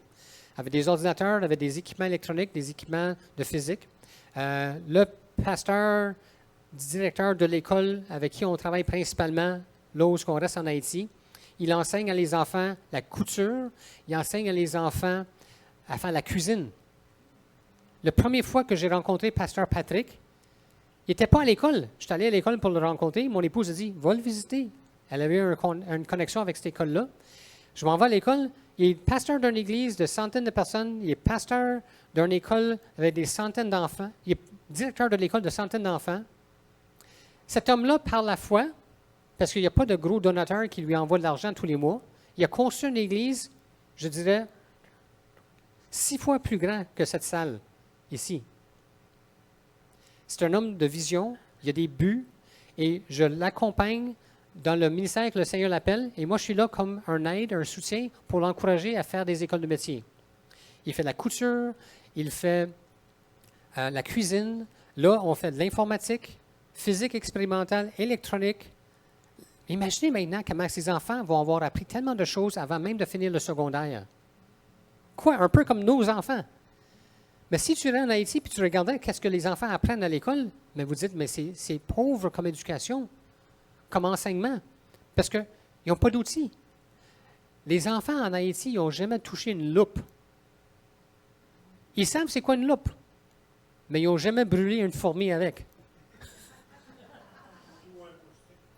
avec des ordinateurs, avec des équipements électroniques, des équipements de physique. Le pasteur, directeur de l'école avec qui on travaille principalement, là où on reste en Haïti, il enseigne à les enfants la couture, il enseigne à les enfants à faire la cuisine. La première fois que j'ai rencontré pasteur Patrick, il n'était pas à l'école. Je suis allé à l'école pour le rencontrer. Mon épouse a dit, va le visiter. Elle avait eu une connexion avec cette école-là. Je m'en vais à l'école. Il est pasteur d'une église de centaines de personnes. Il est pasteur d'une école avec des centaines d'enfants. Il est directeur de l'école de centaines d'enfants. Cet homme-là, par la foi, parce qu'il n'y a pas de gros donateur qui lui envoie de l'argent tous les mois, il a conçu une église, je dirais, 6 fois plus grand que cette salle ici. C'est un homme de vision, il y a des buts, et je l'accompagne dans le ministère que le Seigneur l'appelle, et moi je suis là comme un aide, un soutien pour l'encourager à faire des écoles de métier. Il fait de la couture, il fait la cuisine, là on fait de l'informatique, physique expérimentale, électronique. Imaginez maintenant comment ces enfants vont avoir appris tellement de choses avant même de finir le secondaire. Quoi? Un peu comme nos enfants. Mais si tu es en Haïti et tu regardais qu'est-ce que les enfants apprennent à l'école, mais vous dites, mais c'est pauvre comme éducation, comme enseignement, parce qu'ils n'ont pas d'outils. Les enfants en Haïti, ils n'ont jamais touché une loupe. Ils savent c'est quoi une loupe, mais ils n'ont jamais brûlé une fourmi avec.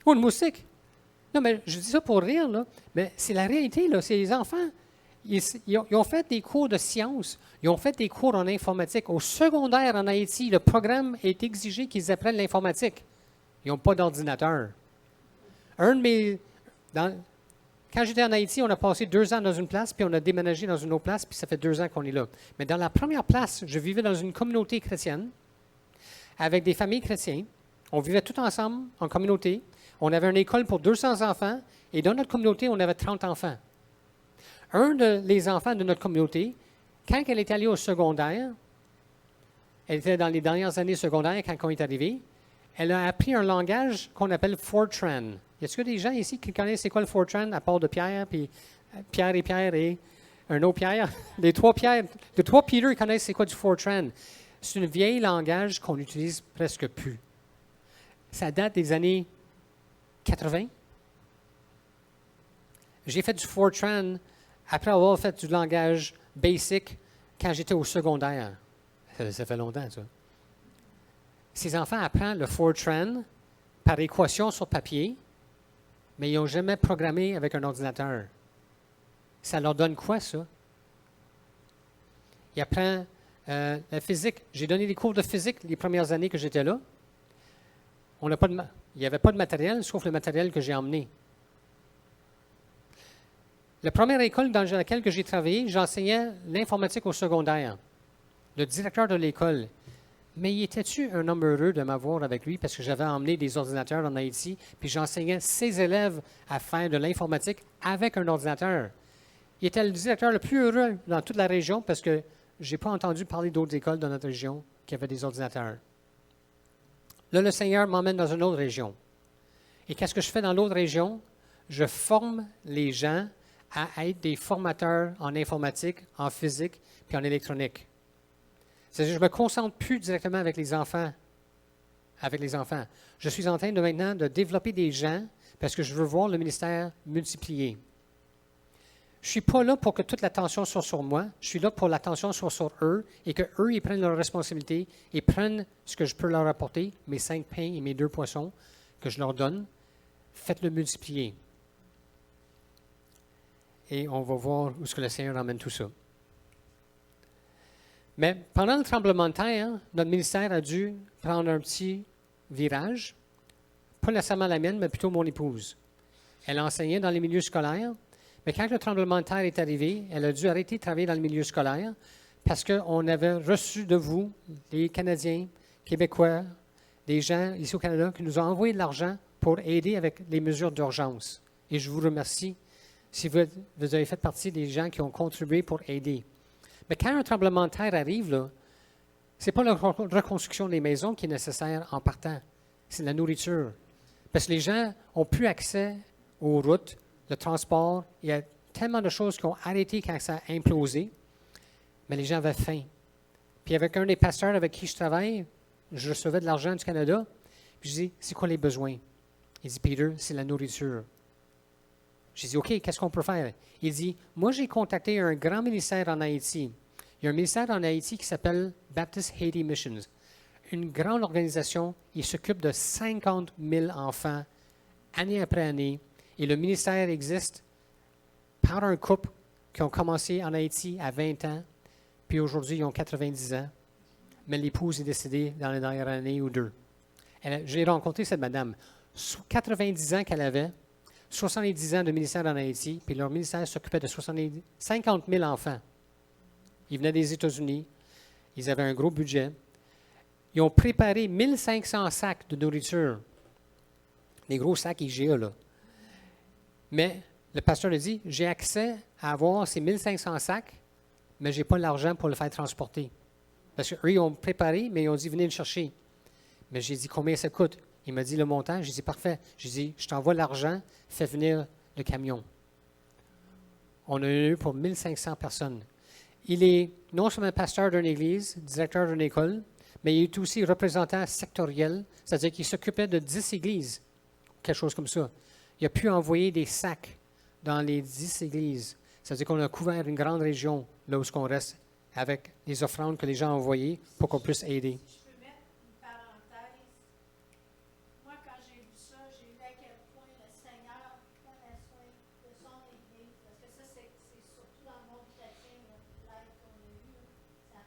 Ou une moustique. Non, mais je dis ça pour rire, là, mais c'est la réalité, là. C'est les enfants. Ils ont fait des cours de sciences, ils ont fait des cours en informatique. Au secondaire en Haïti, le programme est exigé qu'ils apprennent l'informatique. Ils n'ont pas d'ordinateur. Quand j'étais en Haïti, on a passé 2 ans dans une place, puis on a déménagé dans une autre place, puis ça fait 2 ans qu'on est là. Mais dans la première place, je vivais dans une communauté chrétienne, avec des familles chrétiennes. On vivait tout ensemble, en communauté. On avait une école pour 200 enfants, et dans notre communauté, on avait 30 enfants. Un des enfants de notre communauté, quand elle est allée au secondaire, elle était dans les dernières années secondaires quand on est arrivé, elle a appris un langage qu'on appelle Fortran. Y a-t-il des gens ici qui connaissent c'est quoi le Fortran, à part de Pierre, puis Pierre et un autre Pierre? Les 3 Pierre, les 3 Peter connaissent c'est quoi du Fortran. C'est un vieil langage qu'on n'utilise presque plus. Ça date des années 80. J'ai fait du Fortran après avoir fait du langage basic quand j'étais au secondaire. Ça fait longtemps, ça. Ces enfants apprennent le Fortran par équation sur papier, mais ils n'ont jamais programmé avec un ordinateur. Ça leur donne quoi, ça? Ils apprennent la physique. J'ai donné des cours de physique les premières années que j'étais là. Il n'y avait pas de matériel, sauf le matériel que j'ai emmené. La première école dans laquelle j'ai travaillé, j'enseignais l'informatique au secondaire. Le directeur de l'école. Mais il était-tu un homme heureux de m'avoir avec lui parce que j'avais emmené des ordinateurs en Haïti, puis j'enseignais ses élèves à faire de l'informatique avec un ordinateur. Il était le directeur le plus heureux dans toute la région parce que je n'ai pas entendu parler d'autres écoles dans notre région qui avaient des ordinateurs. Là, le Seigneur m'emmène dans une autre région. Et qu'est-ce que je fais dans l'autre région? Je forme les gens à être des formateurs en informatique, en physique, puis en électronique. C'est-à-dire que je ne me concentre plus directement avec les enfants avec les enfants. Je suis en train de maintenant de développer des gens parce que je veux voir le ministère multiplier. Je ne suis pas là pour que toute l'attention soit sur moi. Je suis là pour l'attention soit sur eux et qu'eux, ils prennent leurs responsabilités et prennent ce que je peux leur apporter, mes 5 pains et mes 2 poissons que je leur donne. Faites-le multiplier. Et on va voir où est-ce que le Seigneur emmène tout ça. Mais pendant le tremblement de terre, notre ministère a dû prendre un petit virage. Pas nécessairement la mienne, mais plutôt mon épouse. Elle enseignait dans les milieux scolaires. Mais quand le tremblement de terre est arrivé, elle a dû arrêter de travailler dans le milieu scolaire parce qu'on avait reçu de vous, les Canadiens, Québécois, des gens ici au Canada, qui nous ont envoyé de l'argent pour aider avec les mesures d'urgence. Et je vous remercie si vous avez fait partie des gens qui ont contribué pour aider. Mais quand un tremblement de terre arrive, ce n'est pas la reconstruction des maisons qui est nécessaire en partant, c'est la nourriture. Parce que les gens n'ont plus accès aux routes, le transport. Il y a tellement de choses qui ont arrêté quand ça a implosé, mais les gens avaient faim. Puis avec un des pasteurs avec qui je travaille, je recevais de l'argent du Canada, puis je dis, c'est quoi les besoins? Il dit, Peter, c'est la nourriture. J'ai dit, OK, qu'est-ce qu'on peut faire? Il dit, moi j'ai contacté un grand ministère en Haïti. Il y a un ministère en Haïti qui s'appelle Baptist Haiti Missions. Une grande organisation, il s'occupe de 50 000 enfants, année après année. Et le ministère existe par un couple qui ont commencé en Haïti à 20 ans, puis aujourd'hui, ils ont 90 ans. Mais l'épouse est décédée dans la dernière année ou deux. J'ai rencontré cette madame. 90 ans qu'elle avait, 70 ans de ministère en Haïti, puis leur ministère s'occupait de 50 000 enfants. Ils venaient des États-Unis, ils avaient un gros budget. Ils ont préparé 1500 sacs de nourriture. Des gros sacs IGA, là. Mais le pasteur a dit, j'ai accès à avoir ces 1500 sacs, mais je n'ai pas l'argent pour le faire transporter. Parce qu'eux, ils ont préparé, mais ils ont dit, venez le chercher. Mais j'ai dit, combien ça coûte? Il m'a dit le montant. J'ai dit, parfait. J'ai dit, je t'envoie l'argent, fais venir le camion. On a eu pour 1500 personnes. Il est non seulement pasteur d'une église, directeur d'une école, mais il est aussi représentant sectoriel, c'est-à-dire qu'il s'occupait de 10 églises, quelque chose comme ça. Il a pu envoyer des sacs dans les 10 églises. C'est-à-dire qu'on a couvert une grande région, là où on reste, avec les offrandes que les gens ont envoyées pour qu'on puisse aider. Je peux mettre une parenthèse. Moi, quand j'ai vu ça, j'ai vu à quel point le Seigneur prenait soin de son Église. Parce que ça, c'est surtout dans le monde chrétien, l'aide qu'on a eue. Ça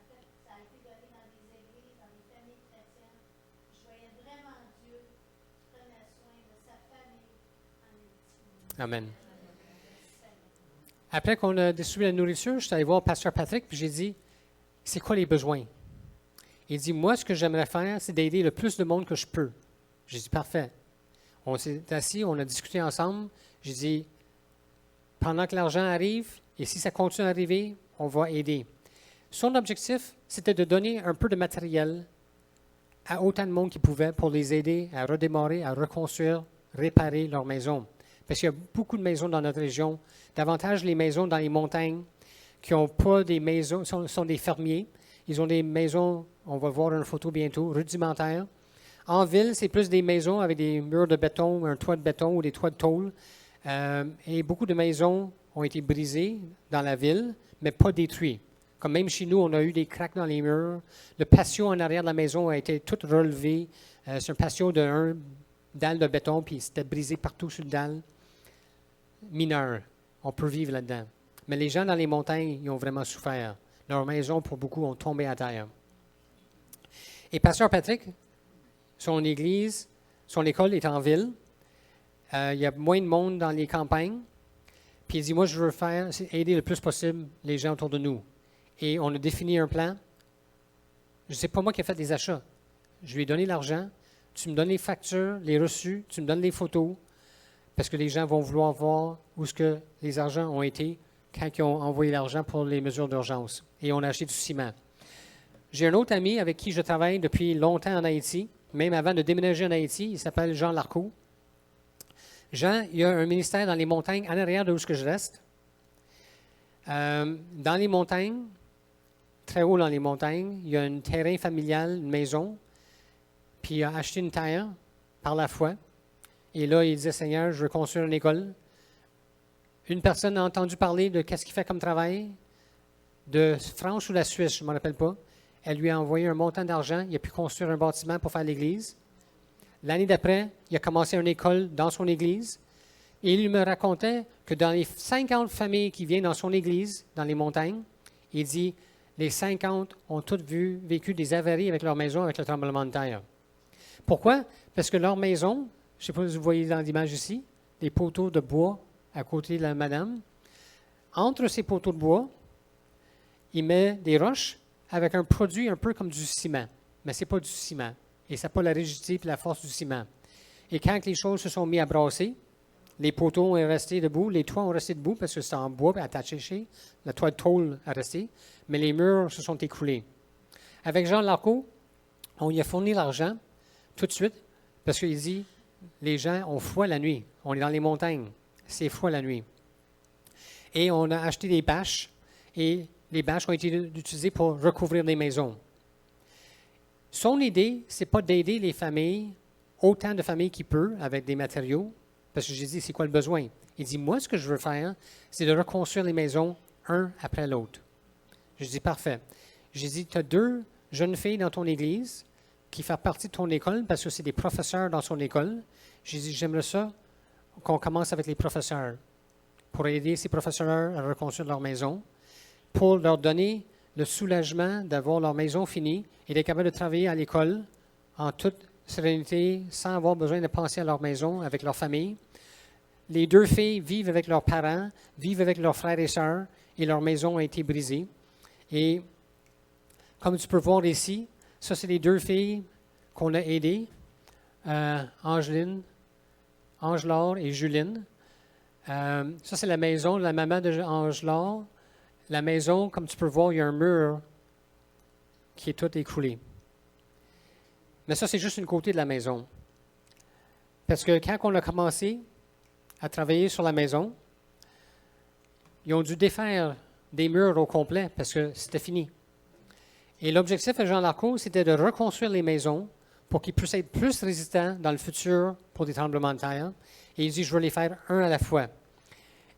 a été donné dans des églises, dans des familles chrétiennes. Je voyais vraiment Dieu qui prenait soin de sa famille en Égypte. Amen. Après qu'on a distribué la nourriture, je suis allé voir Pasteur Patrick, puis j'ai dit, c'est quoi les besoins? Il dit, moi, ce que j'aimerais faire, c'est d'aider le plus de monde que je peux. J'ai dit, parfait. On s'est assis, on a discuté ensemble. J'ai dit, pendant que l'argent arrive, et si ça continue à arriver, on va aider. Son objectif, c'était de donner un peu de matériel à autant de monde qui pouvait pour les aider à redémarrer, à reconstruire, réparer leur maison. Parce qu'il y a beaucoup de maisons dans notre région, davantage les maisons dans les montagnes qui n'ont pas des maisons, sont des fermiers. Ils ont des maisons, on va voir une photo bientôt, rudimentaires. En ville, c'est plus des maisons avec des murs de béton, un toit de béton ou des toits de tôle. Et beaucoup de maisons ont été brisées dans la ville, mais pas détruites. Comme même chez nous, on a eu des craques dans les murs. Le patio en arrière de la maison a été tout relevé. C'est un patio d'un dalle de béton, puis c'était brisé partout sur le dalle. Mineur. On peut vivre là-dedans. Mais les gens dans les montagnes, ils ont vraiment souffert. Leurs maisons, pour beaucoup, ont tombé à terre. Et Pasteur Patrick, son église, son école est en ville. Il y a moins de monde dans les campagnes. Puis il dit, moi, je veux faire, c'est aider le plus possible les gens autour de nous. Et on a défini un plan. Je ne sais pas moi qui ai fait les achats. Je lui ai donné l'argent. Tu me donnes les factures, les reçus, tu me donnes les photos. Parce que les gens vont vouloir voir où est-ce que les argents ont été quand ils ont envoyé l'argent pour les mesures d'urgence. Et on a acheté du ciment. J'ai un autre ami avec qui je travaille depuis longtemps en Haïti, même avant de déménager en Haïti. Il s'appelle Jean Larcot. Jean, il y a un ministère dans les montagnes, en arrière de où je reste. Dans les montagnes, très haut dans les montagnes, il y a un terrain familial, une maison. puis il a acheté une terre par la foi. Et là, il disait, Seigneur, je veux construire une école. Une personne a entendu parler de qu'est-ce qu'il fait comme travail, de France ou la Suisse, je ne m'en rappelle pas. Elle lui a envoyé un montant d'argent. Il a pu construire un bâtiment pour faire l'église. L'année d'après, il a commencé une école dans son église. Et il me racontait que dans les 50 familles qui viennent dans son église, dans les montagnes, il dit, les 50 ont toutes vécu des avaries avec leur maison avec le tremblement de terre. Pourquoi? Parce que leur maison, je ne sais pas si vous voyez dans l'image ici, des poteaux de bois à côté de la madame. Entre ces poteaux de bois, il met des roches avec un produit un peu comme du ciment. Mais ce n'est pas du ciment. Et ça n'a pas la rigidité et la force du ciment. Et quand les choses se sont mises à brasser, les poteaux ont resté debout, les toits ont resté debout parce que c'était en bois attaché chez, le toit de tôle a resté, mais les murs se sont écroulés. Avec Jean Larco, on lui a fourni l'argent tout de suite parce qu'il dit, les gens ont froid la nuit. On est dans les montagnes. C'est froid la nuit. Et on a acheté des bâches et les bâches ont été utilisées pour recouvrir les maisons. Son idée, ce n'est pas d'aider les familles, autant de familles qu'il peut, avec des matériaux, parce que j'ai dit, c'est quoi le besoin? Il dit, moi, ce que je veux faire, c'est de reconstruire les maisons un après l'autre. Je dis, parfait. J'ai dit, tu as 2 jeunes filles dans ton église qui font partie de ton école parce que c'est des professeurs dans son école. J'ai dit, j'aimerais ça qu'on commence avec les professeurs pour aider ces professeurs à reconstruire leur maison, pour leur donner le soulagement d'avoir leur maison finie et d'être capable de travailler à l'école en toute sérénité, sans avoir besoin de penser à leur maison avec leur famille. Les 2 filles vivent avec leurs parents, vivent avec leurs frères et sœurs, et leur maison a été brisée. Et comme tu peux voir ici, ça, c'est les 2 filles qu'on a aidées, Ange-Laure et Juline. Ça, c'est la maison de la maman de Ange-Laure. La maison, comme tu peux voir, il y a un mur qui est tout écroulé. Mais ça, c'est juste une côté de la maison. Parce que quand on a commencé à travailler sur la maison, ils ont dû défaire des murs au complet parce que c'était fini. Et l'objectif de Jean Larco, c'était de reconstruire les maisons pour qu'ils puissent être plus résistants dans le futur pour des tremblements de terre. Et il dit, je veux les faire un à la fois.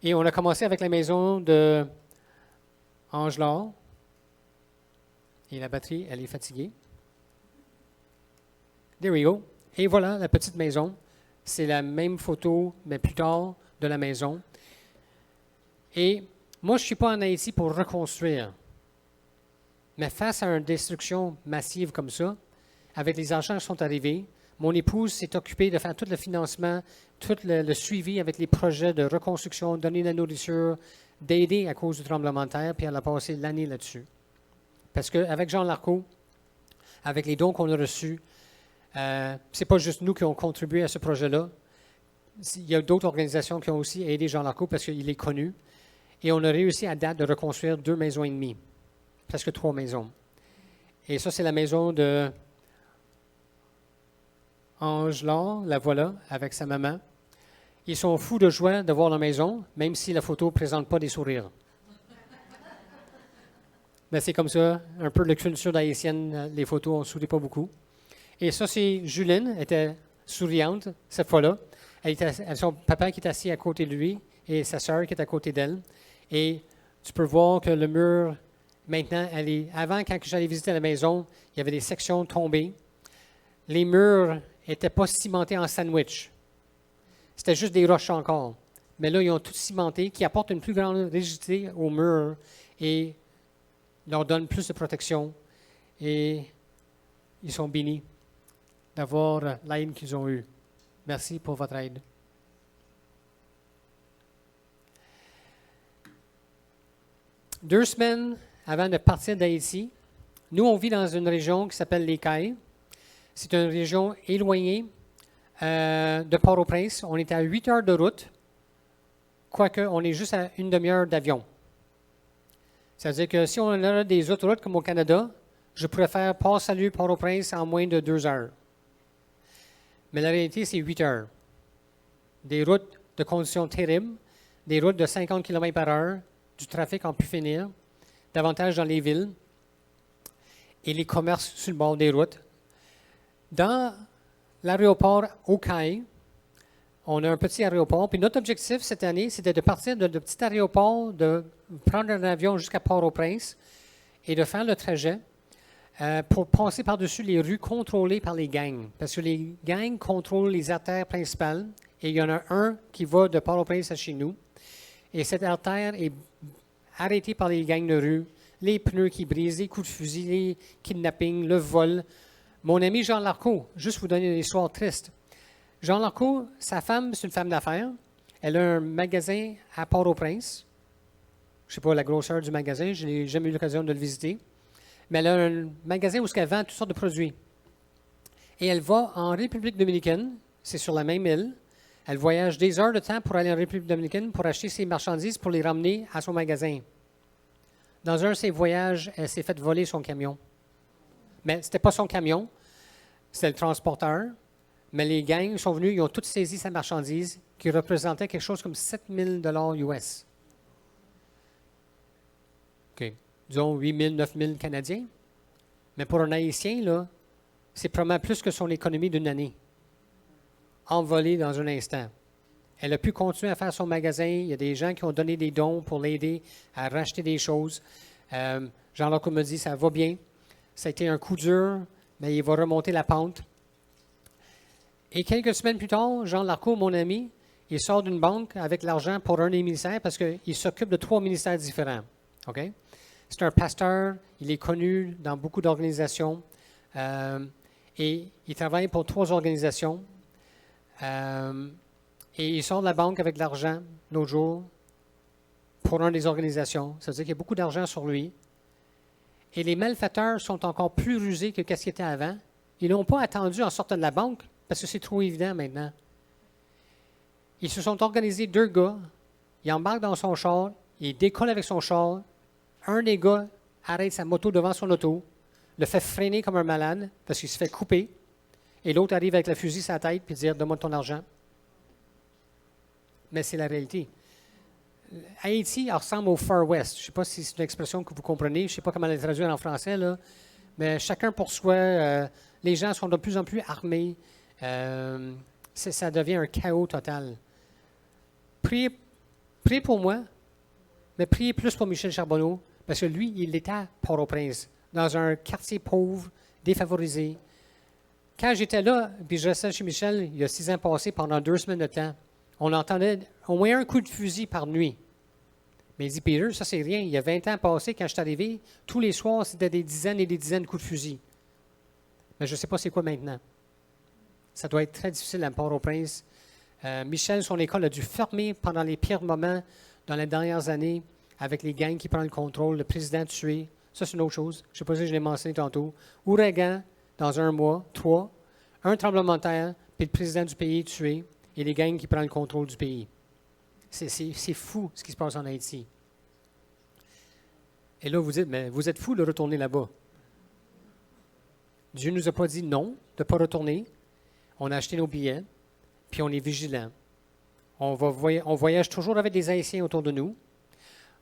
Et on a commencé avec la maison de Ange-Laure. Et la batterie, elle est fatiguée. There we go. Et voilà la petite maison. C'est la même photo, mais plus tard, de la maison. Et moi, je ne suis pas en Haïti pour reconstruire. Mais face à une destruction massive comme ça, avec les argents qui sont arrivés, mon épouse s'est occupée de faire tout le financement, tout le suivi avec les projets de reconstruction, donner la nourriture, d'aider à cause du tremblement de terre, puis elle a passé l'année là-dessus. Parce qu'avec Jean Larco, avec les dons qu'on a reçus, c'est pas juste nous qui avons contribué à ce projet-là. Il y a d'autres organisations qui ont aussi aidé Jean Larco parce qu'il est connu. Et on a réussi à date de reconstruire 2 maisons et demie, presque 3 maisons. Et ça, c'est la maison de Ange-Laure, la voilà, avec sa maman. Ils sont fous de joie de voir la maison, même si la photo ne présente pas des sourires. Mais c'est comme ça, un peu la culture haïtienne, les photos, on ne sourit pas beaucoup. Et ça, c'est Juline, elle était souriante cette fois-là. Son papa qui est assis à côté de lui et sa sœur qui est à côté d'elle. Et tu peux voir que le mur, maintenant, avant, quand j'allais visiter la maison, il y avait des sections tombées. Les murs n'étaient pas cimentés en sandwich. C'était juste des roches encore. Mais là, ils ont tout cimenté, qui apporte une plus grande rigidité aux murs et leur donne plus de protection. Et ils sont bénis d'avoir l'aide qu'ils ont eue. Merci pour votre aide. Deux semaines avant de partir d'Haïti, nous, on vit dans une région qui s'appelle les Cayes. C'est une région éloignée de Port-au-Prince. On est à 8 heures de route, quoique on est juste à une demi-heure d'avion. C'est-à-dire que si on a des autoroutes comme au Canada, je pourrais faire Port-Salut, Port-au-Prince en moins de 2 heures. Mais la réalité, c'est 8 heures. Des routes de conditions terribles, des routes de 50 km/h, du trafic en pu finir, davantage dans les villes, et les commerces sur le bord des routes. Dans l'aéroport Okai, on a un petit aéroport. Puis notre objectif cette année, c'était de partir de notre petit aéroport, de prendre un avion jusqu'à Port-au-Prince et de faire le trajet pour passer par-dessus les rues contrôlées par les gangs. Parce que les gangs contrôlent les artères principales et il y en a un qui va de Port-au-Prince à chez nous. Et cette artère est arrêtée par les gangs de rue, les pneus qui brisent, les coups de fusil, les kidnappings, le vol. Mon ami Jean Larco, juste vous donner une histoire triste. Jean Larco, sa femme, c'est une femme d'affaires. Elle a un magasin à Port-au-Prince. Je ne sais pas la grosseur du magasin, je n'ai jamais eu l'occasion de le visiter. Mais elle a un magasin où elle vend toutes sortes de produits. Et elle va en République dominicaine, c'est sur la même île. Elle voyage des heures de temps pour aller en République dominicaine pour acheter ses marchandises pour les ramener à son magasin. Dans un de ses voyages, elle s'est fait voler son camion. Mais ce n'était pas son camion, c'était le transporteur. Mais les gangs sont venus, ils ont tous saisi sa marchandise qui représentait quelque chose comme 7 000 US. OK. Disons 8 000, 9 000 Canadiens. Mais pour un Haïtien, là, c'est probablement plus que son économie d'une année. Envolée dans un instant. Elle a pu continuer à faire son magasin. Il y a des gens qui ont donné des dons pour l'aider à racheter des choses. Jean-Luc me dit, ça va bien. Ça a été un coup dur, mais il va remonter la pente. Et quelques semaines plus tard, Jean Larco, mon ami, il sort d'une banque avec l'argent pour un des ministères parce qu'il s'occupe de 3 ministères différents. Okay? C'est un pasteur, il est connu dans beaucoup d'organisations et il travaille pour 3 organisations. Et il sort de la banque avec de l'argent l'autre jour pour une des organisations. Ça veut dire qu'il y a beaucoup d'argent sur lui. Et les malfaiteurs sont encore plus rusés que ce qu'ils étaient avant. Ils n'ont pas attendu en sortant de la banque parce que c'est trop évident maintenant. Ils se sont organisés 2 gars. Ils embarquent dans son char. Ils décollent avec son char. Un des gars arrête sa moto devant son auto, le fait freiner comme un malade parce qu'il se fait couper. Et l'autre arrive avec le fusil sur la tête et dit « Donne-moi ton argent ». Mais c'est la réalité. Haïti ressemble au Far West. Je ne sais pas si c'est une expression que vous comprenez. Je ne sais pas comment la traduire en français, là. Mais chacun pour soi. Les gens sont de plus en plus armés. Ça devient un chaos total. Priez pour moi, mais priez plus pour Michel Charbonneau, parce que lui, il était à Port-au-Prince, dans un quartier pauvre, défavorisé. Quand j'étais là, puis je restais chez Michel, il y a 6 ans passés, pendant 2 semaines de temps, on entendait au moins un coup de fusil par nuit. Mais il dit, Peter, ça c'est rien. Il y a 20 ans passés, quand je suis arrivé, tous les soirs, c'était des dizaines et des dizaines de coups de fusil. Mais je ne sais pas c'est quoi maintenant. Ça doit être très difficile à Port-au-Prince. Michel, son école a dû fermer pendant les pires moments dans les dernières années avec les gangs qui prennent le contrôle, le président tué. Ça, c'est une autre chose. Je ne sais pas si je l'ai mentionné tantôt. Ouragan, dans 1 mois, 3. Un tremblement de terre, puis le président du pays tué et les gangs qui prennent le contrôle du pays. C'est fou ce qui se passe en Haïti. Et là, vous dites, mais vous êtes fous de retourner là-bas. Dieu ne nous a pas dit non, de ne pas retourner. On a acheté nos billets, puis on est vigilant. On voyage toujours avec des Haïtiens autour de nous.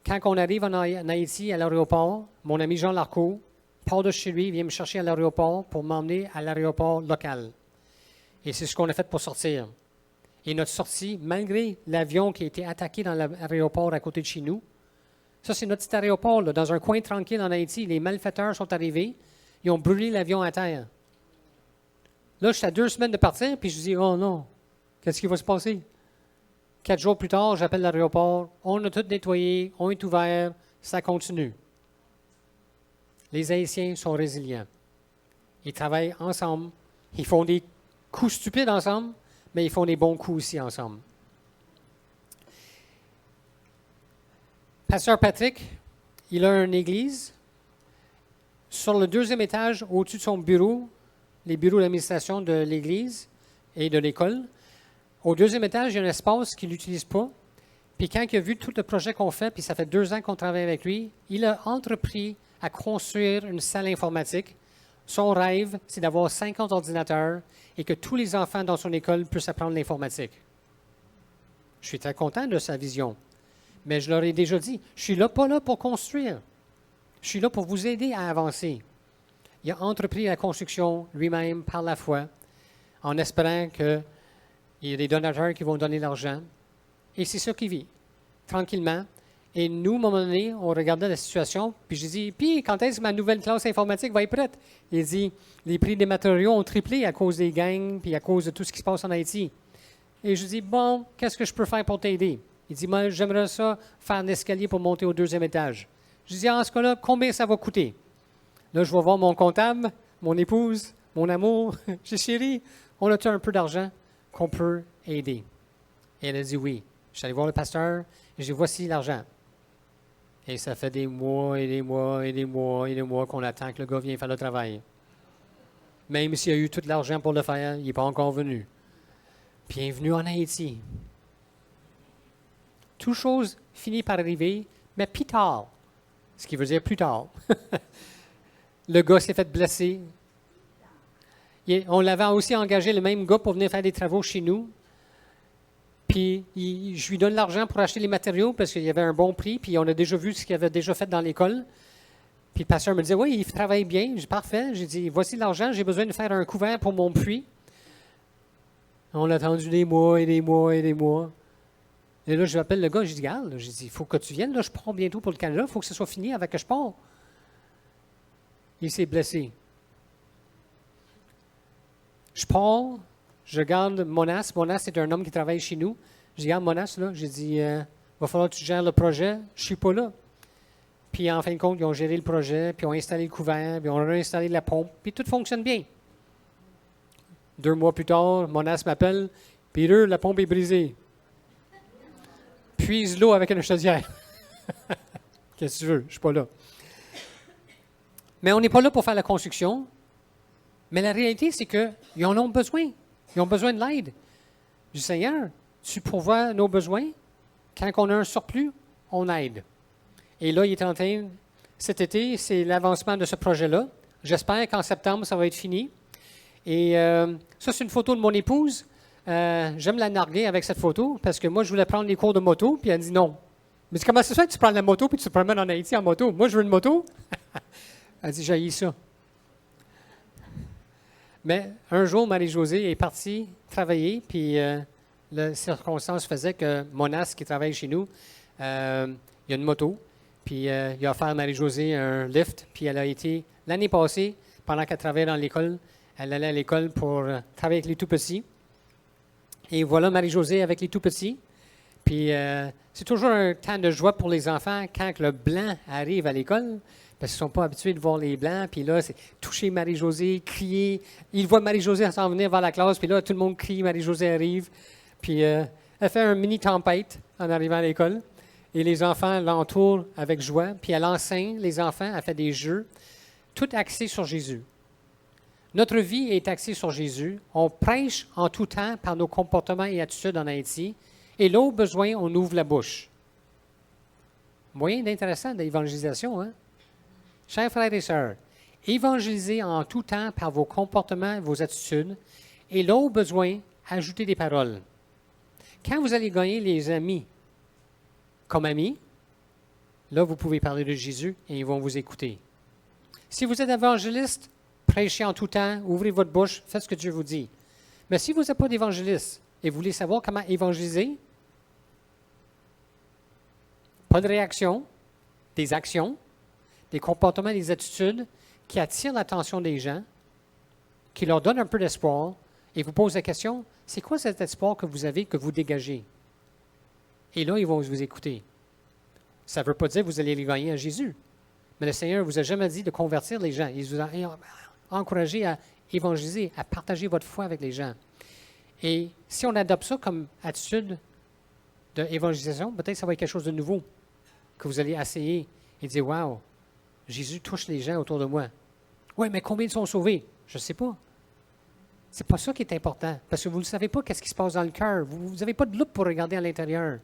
Quand on arrive en Haïti, à l'aéroport, mon ami Jean Larco part de chez lui, vient me chercher à l'aéroport pour m'emmener à l'aéroport local. Et c'est ce qu'on a fait pour sortir. Et notre sortie, malgré l'avion qui a été attaqué dans l'aéroport à côté de chez nous, ça c'est notre petit aéroport, là, dans un coin tranquille en Haïti, les malfaiteurs sont arrivés, ils ont brûlé l'avion à terre. Là, je suis à 2 semaines de partir, puis je dis, oh non, qu'est-ce qui va se passer? 4 jours plus tard, j'appelle l'aéroport, on a tout nettoyé, on est ouvert, ça continue. Les Haïtiens sont résilients. Ils travaillent ensemble, ils font des coups stupides ensemble, mais ils font des bons coups aussi ensemble. Pasteur Patrick, il a une église. Sur le 2e étage, au-dessus de son bureau, les bureaux d'administration de l'église et de l'école, au 2e étage, il y a un espace qu'il n'utilise pas. Puis quand il a vu tout le projet qu'on fait, puis ça fait 2 ans qu'on travaille avec lui, il a entrepris à construire une salle informatique. Son rêve, c'est d'avoir 50 ordinateurs et que tous les enfants dans son école puissent apprendre l'informatique. Je suis très content de sa vision. Mais je leur ai déjà dit, je ne suis pas là pour construire. Je suis là pour vous aider à avancer. il a entrepris la construction lui-même par la foi, en espérant qu'il y ait des donateurs qui vont donner l'argent. Et c'est ça qu'il vit, tranquillement. Et nous, à un moment donné, on regardait la situation, puis j'ai dit, puis quand est-ce que ma nouvelle classe informatique va être prête? Il dit, les prix des matériaux ont triplé à cause des gangs, puis à cause de tout ce qui se passe en Haïti. Et je dis, bon, qu'est-ce que je peux faire pour t'aider? Il dit, moi, j'aimerais ça faire un escalier pour monter au 2e étage. Je dis, en ce cas-là, combien ça va coûter? Là, je vais voir mon comptable, mon épouse, mon amour. J'ai dit, chérie, on a-tu un peu d'argent qu'on peut aider? Et elle a dit oui. Je suis allé voir le pasteur et j'ai dit, voici l'argent. Et ça fait des mois et des mois et des mois et des mois qu'on attend que le gars vienne faire le travail. Même s'il a eu tout l'argent pour le faire, il n'est pas encore venu. Bienvenue en Haïti. Toute chose finit par arriver, mais plus tard. Ce qui veut dire plus tard. Le gars s'est fait blesser. On l'avait aussi engagé, le même gars, pour venir faire des travaux chez nous. Puis, je lui donne l'argent pour acheter les matériaux parce qu'il y avait un bon prix. Puis, on a déjà vu ce qu'il avait déjà fait dans l'école. Puis, le pasteur me disait, oui, il travaille bien. J'ai dit, parfait. J'ai dit, voici l'argent. J'ai besoin de faire un couvert pour mon puits. On a attendu des mois et des mois et des mois. Et là, je l'appelle le gars. J'ai dit, regarde, j'ai dit, il faut que tu viennes. Là, je pars bientôt pour le Canada. Il faut que ce soit fini avec que je pars. Il s'est blessé. Je pars. Je regarde Monas. Monas, c'est un homme qui travaille chez nous. Je regarde Monas, là. J'ai dit, va falloir que tu gères le projet. Je ne suis pas là. Puis, en fin de compte, ils ont géré le projet, puis ils ont installé le couvert, puis ils ont réinstallé la pompe, puis tout fonctionne bien. 2 mois plus tard, Monas m'appelle. Peter, la pompe est brisée. Puise l'eau avec une chaudière. Qu'est-ce que tu veux? Je ne suis pas là. Mais on n'est pas là pour faire la construction. Mais la réalité, c'est qu'ils en ont besoin. Ils ont besoin de l'aide. Du Seigneur, tu pourvois nos besoins. Quand on a un surplus, on aide. Et là, il est en train, cet été, c'est l'avancement de ce projet-là. J'espère qu'en septembre, ça va être fini. Et ça, c'est une photo de mon épouse. J'aime la narguer avec cette photo parce que moi, je voulais prendre les cours de moto, puis elle dit non. Mais comment c'est ça que tu prends la moto puis tu te promènes en Haïti en moto? Moi, je veux une moto. Elle dit, j'haïs ça. Mais un jour, Marie-Josée est partie travailler, puis la circonstance faisait que Monas, qui travaille chez nous, il y a une moto, puis il a offert à Marie-Josée un lift, puis elle a été, l'année passée, pendant qu'elle travaillait dans l'école, elle allait à l'école pour travailler avec les tout-petits. Et voilà Marie-Josée avec les tout-petits. Puis c'est toujours un temps de joie pour les enfants quand le blanc arrive à l'école, parce qu'ils ne sont pas habitués de voir les blancs. Puis là, c'est toucher Marie-Josée, crier. Ils voient Marie-Josée s'en venir vers la classe, puis là, tout le monde crie, Marie-Josée arrive. Puis elle fait un mini-tempête en arrivant à l'école. Et les enfants l'entourent avec joie. Puis elle enseigne les enfants, elle fait des jeux, tout axé sur Jésus. Notre vie est axée sur Jésus. On prêche en tout temps par nos comportements et attitudes en Haïti. Et là, au besoin, on ouvre la bouche. Moyen d'intéressant d'évangélisation, hein? Chers frères et sœurs, évangélisez en tout temps par vos comportements et vos attitudes. Et là, au besoin, ajoutez des paroles. Quand vous allez gagner les amis comme amis, là, vous pouvez parler de Jésus et ils vont vous écouter. Si vous êtes évangéliste, prêchez en tout temps, ouvrez votre bouche, faites ce que Dieu vous dit. Mais si vous n'êtes pas d'évangéliste et vous voulez savoir comment évangéliser, pas de réaction, des actions, des comportements, des attitudes qui attirent l'attention des gens, qui leur donnent un peu d'espoir, et vous posent la question, c'est quoi cet espoir que vous avez, que vous dégagez? Et là, ils vont vous écouter. Ça ne veut pas dire que vous allez les gagner à Jésus. Mais le Seigneur ne vous a jamais dit de convertir les gens. Il vous a encouragé à évangéliser, à partager votre foi avec les gens. Et si on adopte ça comme attitude d'évangélisation, peut-être que ça va être quelque chose de nouveau que vous allez essayer et dire, « Wow, Jésus touche les gens autour de moi. » Oui, mais combien sont sauvés? Je ne sais pas. Ce n'est pas ça qui est important, parce que vous ne savez pas qu'est-ce qui se passe dans le cœur. Vous n'avez pas de loupe pour regarder à l'intérieur.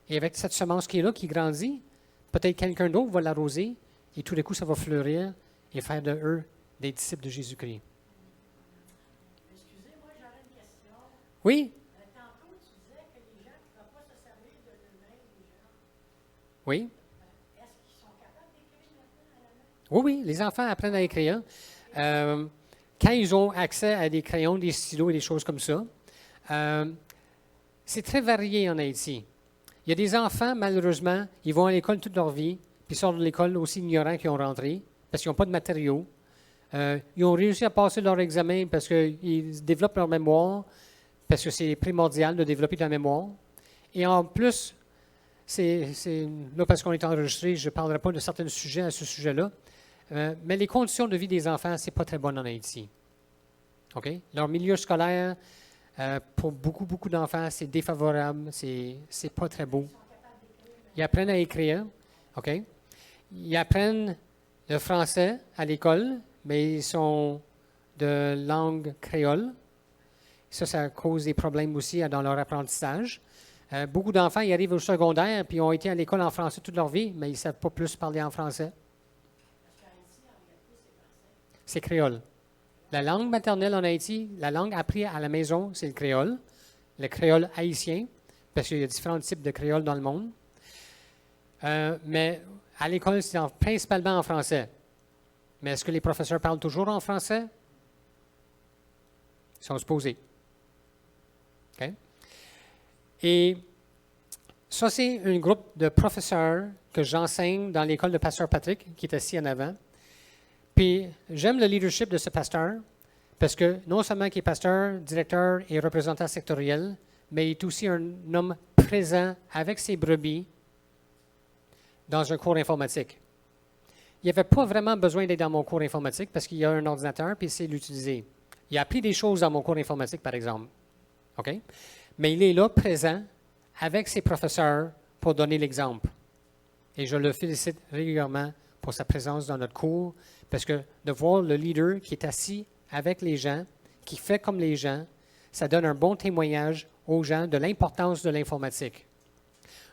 Et avec cette semence qui est là, qui grandit, peut-être quelqu'un d'autre va l'arroser, et tout d'un coup, ça va fleurir et faire de eux des disciples de Jésus-Christ. Excusez-moi, j'aurais une question. Oui? Tantôt, tu disais que les gens qui ne peuvent pas se servir de l'humain, les gens, Oui? est-ce qu'ils sont capables d'écrire maintenant à la main? Oui, oui, les enfants apprennent à écrire. Quand ils ont accès à des crayons, des stylos et des choses comme ça, c'est très varié en Haïti. Il y a des enfants, malheureusement, ils vont à l'école toute leur vie, puis sortent de l'école aussi ignorants qu'ils ont rentré, parce qu'ils n'ont pas de matériaux. Ils ont réussi à passer leur examen parce qu'ils développent leur mémoire, parce que c'est primordial de développer la mémoire. Et en plus, là, parce qu'on est enregistré, je ne parlerai pas de certains sujets à ce sujet-là, mais les conditions de vie des enfants, ce n'est pas très bon en Haïti. OK? Leur milieu scolaire, pour beaucoup d'enfants, c'est défavorable, c'est pas très beau. Ils apprennent à écrire, OK? Ils apprennent le français à l'école, mais ils sont de langue créole. Ça cause des problèmes aussi dans leur apprentissage. Beaucoup d'enfants, ils arrivent au secondaire, puis ont été à l'école en français toute leur vie, mais ils ne savent pas plus parler en français. C'est créole. La langue maternelle en Haïti, la langue apprise à la maison, c'est le créole haïtien, parce qu'il y a différents types de créole dans le monde. Mais à l'école, c'est principalement en français. Mais est-ce que les professeurs parlent toujours en français? Ils sont supposés. OK? Et ça, c'est un groupe de professeurs que j'enseigne dans l'école de Pasteur Patrick, qui est assis en avant. Puis, j'aime le leadership de ce pasteur, parce que non seulement il est pasteur, directeur et représentant sectoriel, mais il est aussi un homme présent avec ses brebis dans un cours informatique. Il n'avait pas vraiment besoin d'être dans mon cours informatique parce qu'il y a un ordinateur et il sait l'utiliser. Il a appris des choses dans mon cours informatique, par exemple. OK? Mais il est là, présent, avec ses professeurs pour donner l'exemple. Et je le félicite régulièrement pour sa présence dans notre cours, parce que de voir le leader qui est assis avec les gens, qui fait comme les gens, ça donne un bon témoignage aux gens de l'importance de l'informatique.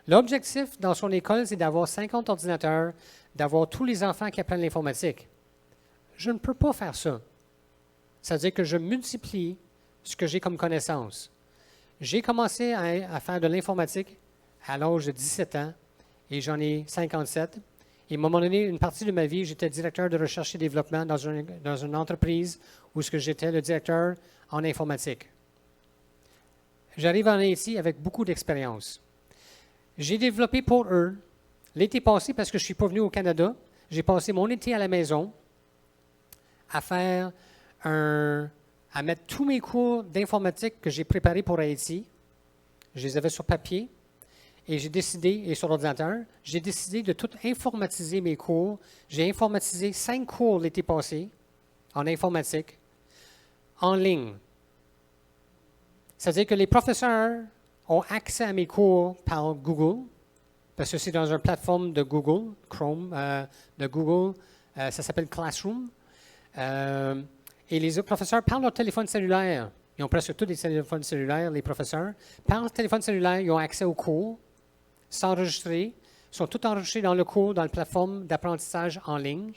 L'objectif dans son école, c'est d'avoir 50 ordinateurs, d'avoir tous les enfants qui apprennent l'informatique. Je ne peux pas faire ça. Ça veut dire que je multiplie ce que j'ai comme connaissance. J'ai commencé à faire de l'informatique à l'âge de 17 ans et j'en ai 57. Et à un moment donné, une partie de ma vie, j'étais directeur de recherche et développement dans une entreprise où j'étais le directeur en informatique. J'arrive en Haïti avec beaucoup d'expérience. J'ai développé pour eux, l'été passé, parce que je ne suis pas venu au Canada, j'ai passé mon été à la maison à mettre tous mes cours d'informatique que j'ai préparés pour Haïti. Je les avais sur papier et et sur ordinateur, j'ai décidé de tout informatiser mes cours. J'ai informatisé 5 cours l'été passé en informatique, en ligne. C'est-à-dire que les professeurs ont accès à mes cours par Google, parce que c'est dans une plateforme de Google, Chrome, de Google, ça s'appelle Classroom. Et les professeurs, par leur téléphone cellulaire, ils ont presque tous des téléphones cellulaires, les professeurs, par leur téléphone cellulaire, ils ont accès aux cours, s'enregistrer, sont tous enregistrés dans le cours, dans la plateforme d'apprentissage en ligne.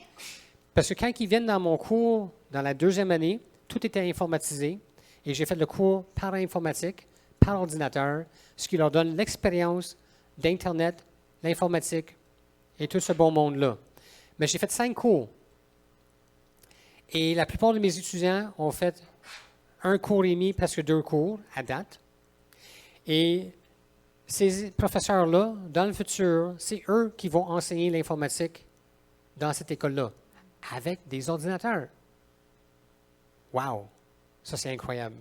Parce que quand ils viennent dans mon cours, dans la 2e année, tout était informatisé, et j'ai fait le cours par informatique, par ordinateur, ce qui leur donne l'expérience d'Internet, l'informatique et tout ce bon monde-là. Mais j'ai fait 5 cours. Et la plupart de mes étudiants ont fait 1 cours et demi, presque 2 cours à date. Et ces professeurs-là, dans le futur, c'est eux qui vont enseigner l'informatique dans cette école-là, avec des ordinateurs. Wow! Ça, c'est incroyable.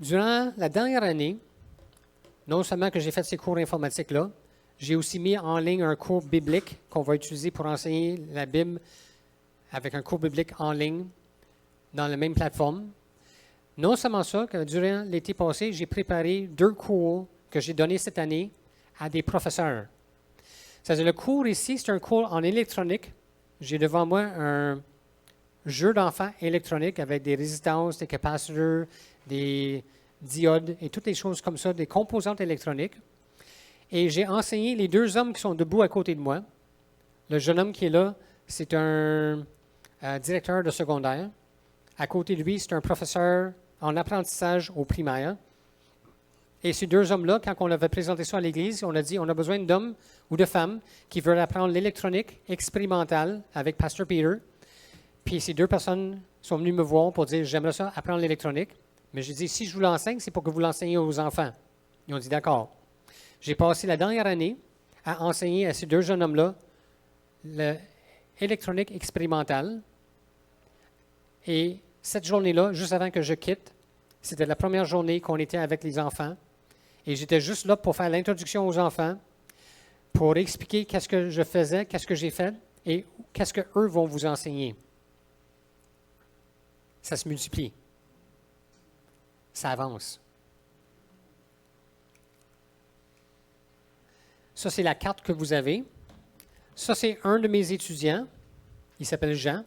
Durant la dernière année, non seulement que j'ai fait ces cours informatiques-là, j'ai aussi mis en ligne un cours biblique qu'on va utiliser pour enseigner la Bible avec un cours biblique en ligne dans la même plateforme. Non seulement ça, que durant l'été passé, j'ai préparé 2 cours que j'ai donnés cette année à des professeurs. C'est-à-dire, le cours ici, c'est un cours en électronique. J'ai devant moi un jeu d'enfants électronique avec des résistances, des capaciteurs, des diodes et toutes les choses comme ça, des composantes électroniques. Et j'ai enseigné les 2 hommes qui sont debout à côté de moi. Le jeune homme qui est là, c'est un directeur de secondaire. À côté de lui, c'est un professeur en apprentissage au primaire. Et ces deux hommes-là, quand on avait présenté ça à l'Église, on a dit on a besoin d'hommes ou de femmes qui veulent apprendre l'électronique expérimentale avec Pasteur Peter. Puis ces deux personnes sont venues me voir pour dire j'aimerais ça apprendre l'électronique. Mais j'ai dit si je vous l'enseigne, c'est pour que vous l'enseigniez aux enfants. Ils ont dit d'accord. J'ai passé la dernière année à enseigner à ces deux jeunes hommes-là l'électronique expérimentale. Et cette journée-là, juste avant que je quitte, c'était la première journée qu'on était avec les enfants. Et j'étais juste là pour faire l'introduction aux enfants, pour expliquer qu'est-ce que je faisais, qu'est-ce que j'ai fait et qu'est-ce qu'eux vont vous enseigner. Ça se multiplie. Ça avance. Ça, c'est la carte que vous avez. Ça, c'est un de mes étudiants. Il s'appelle Jean.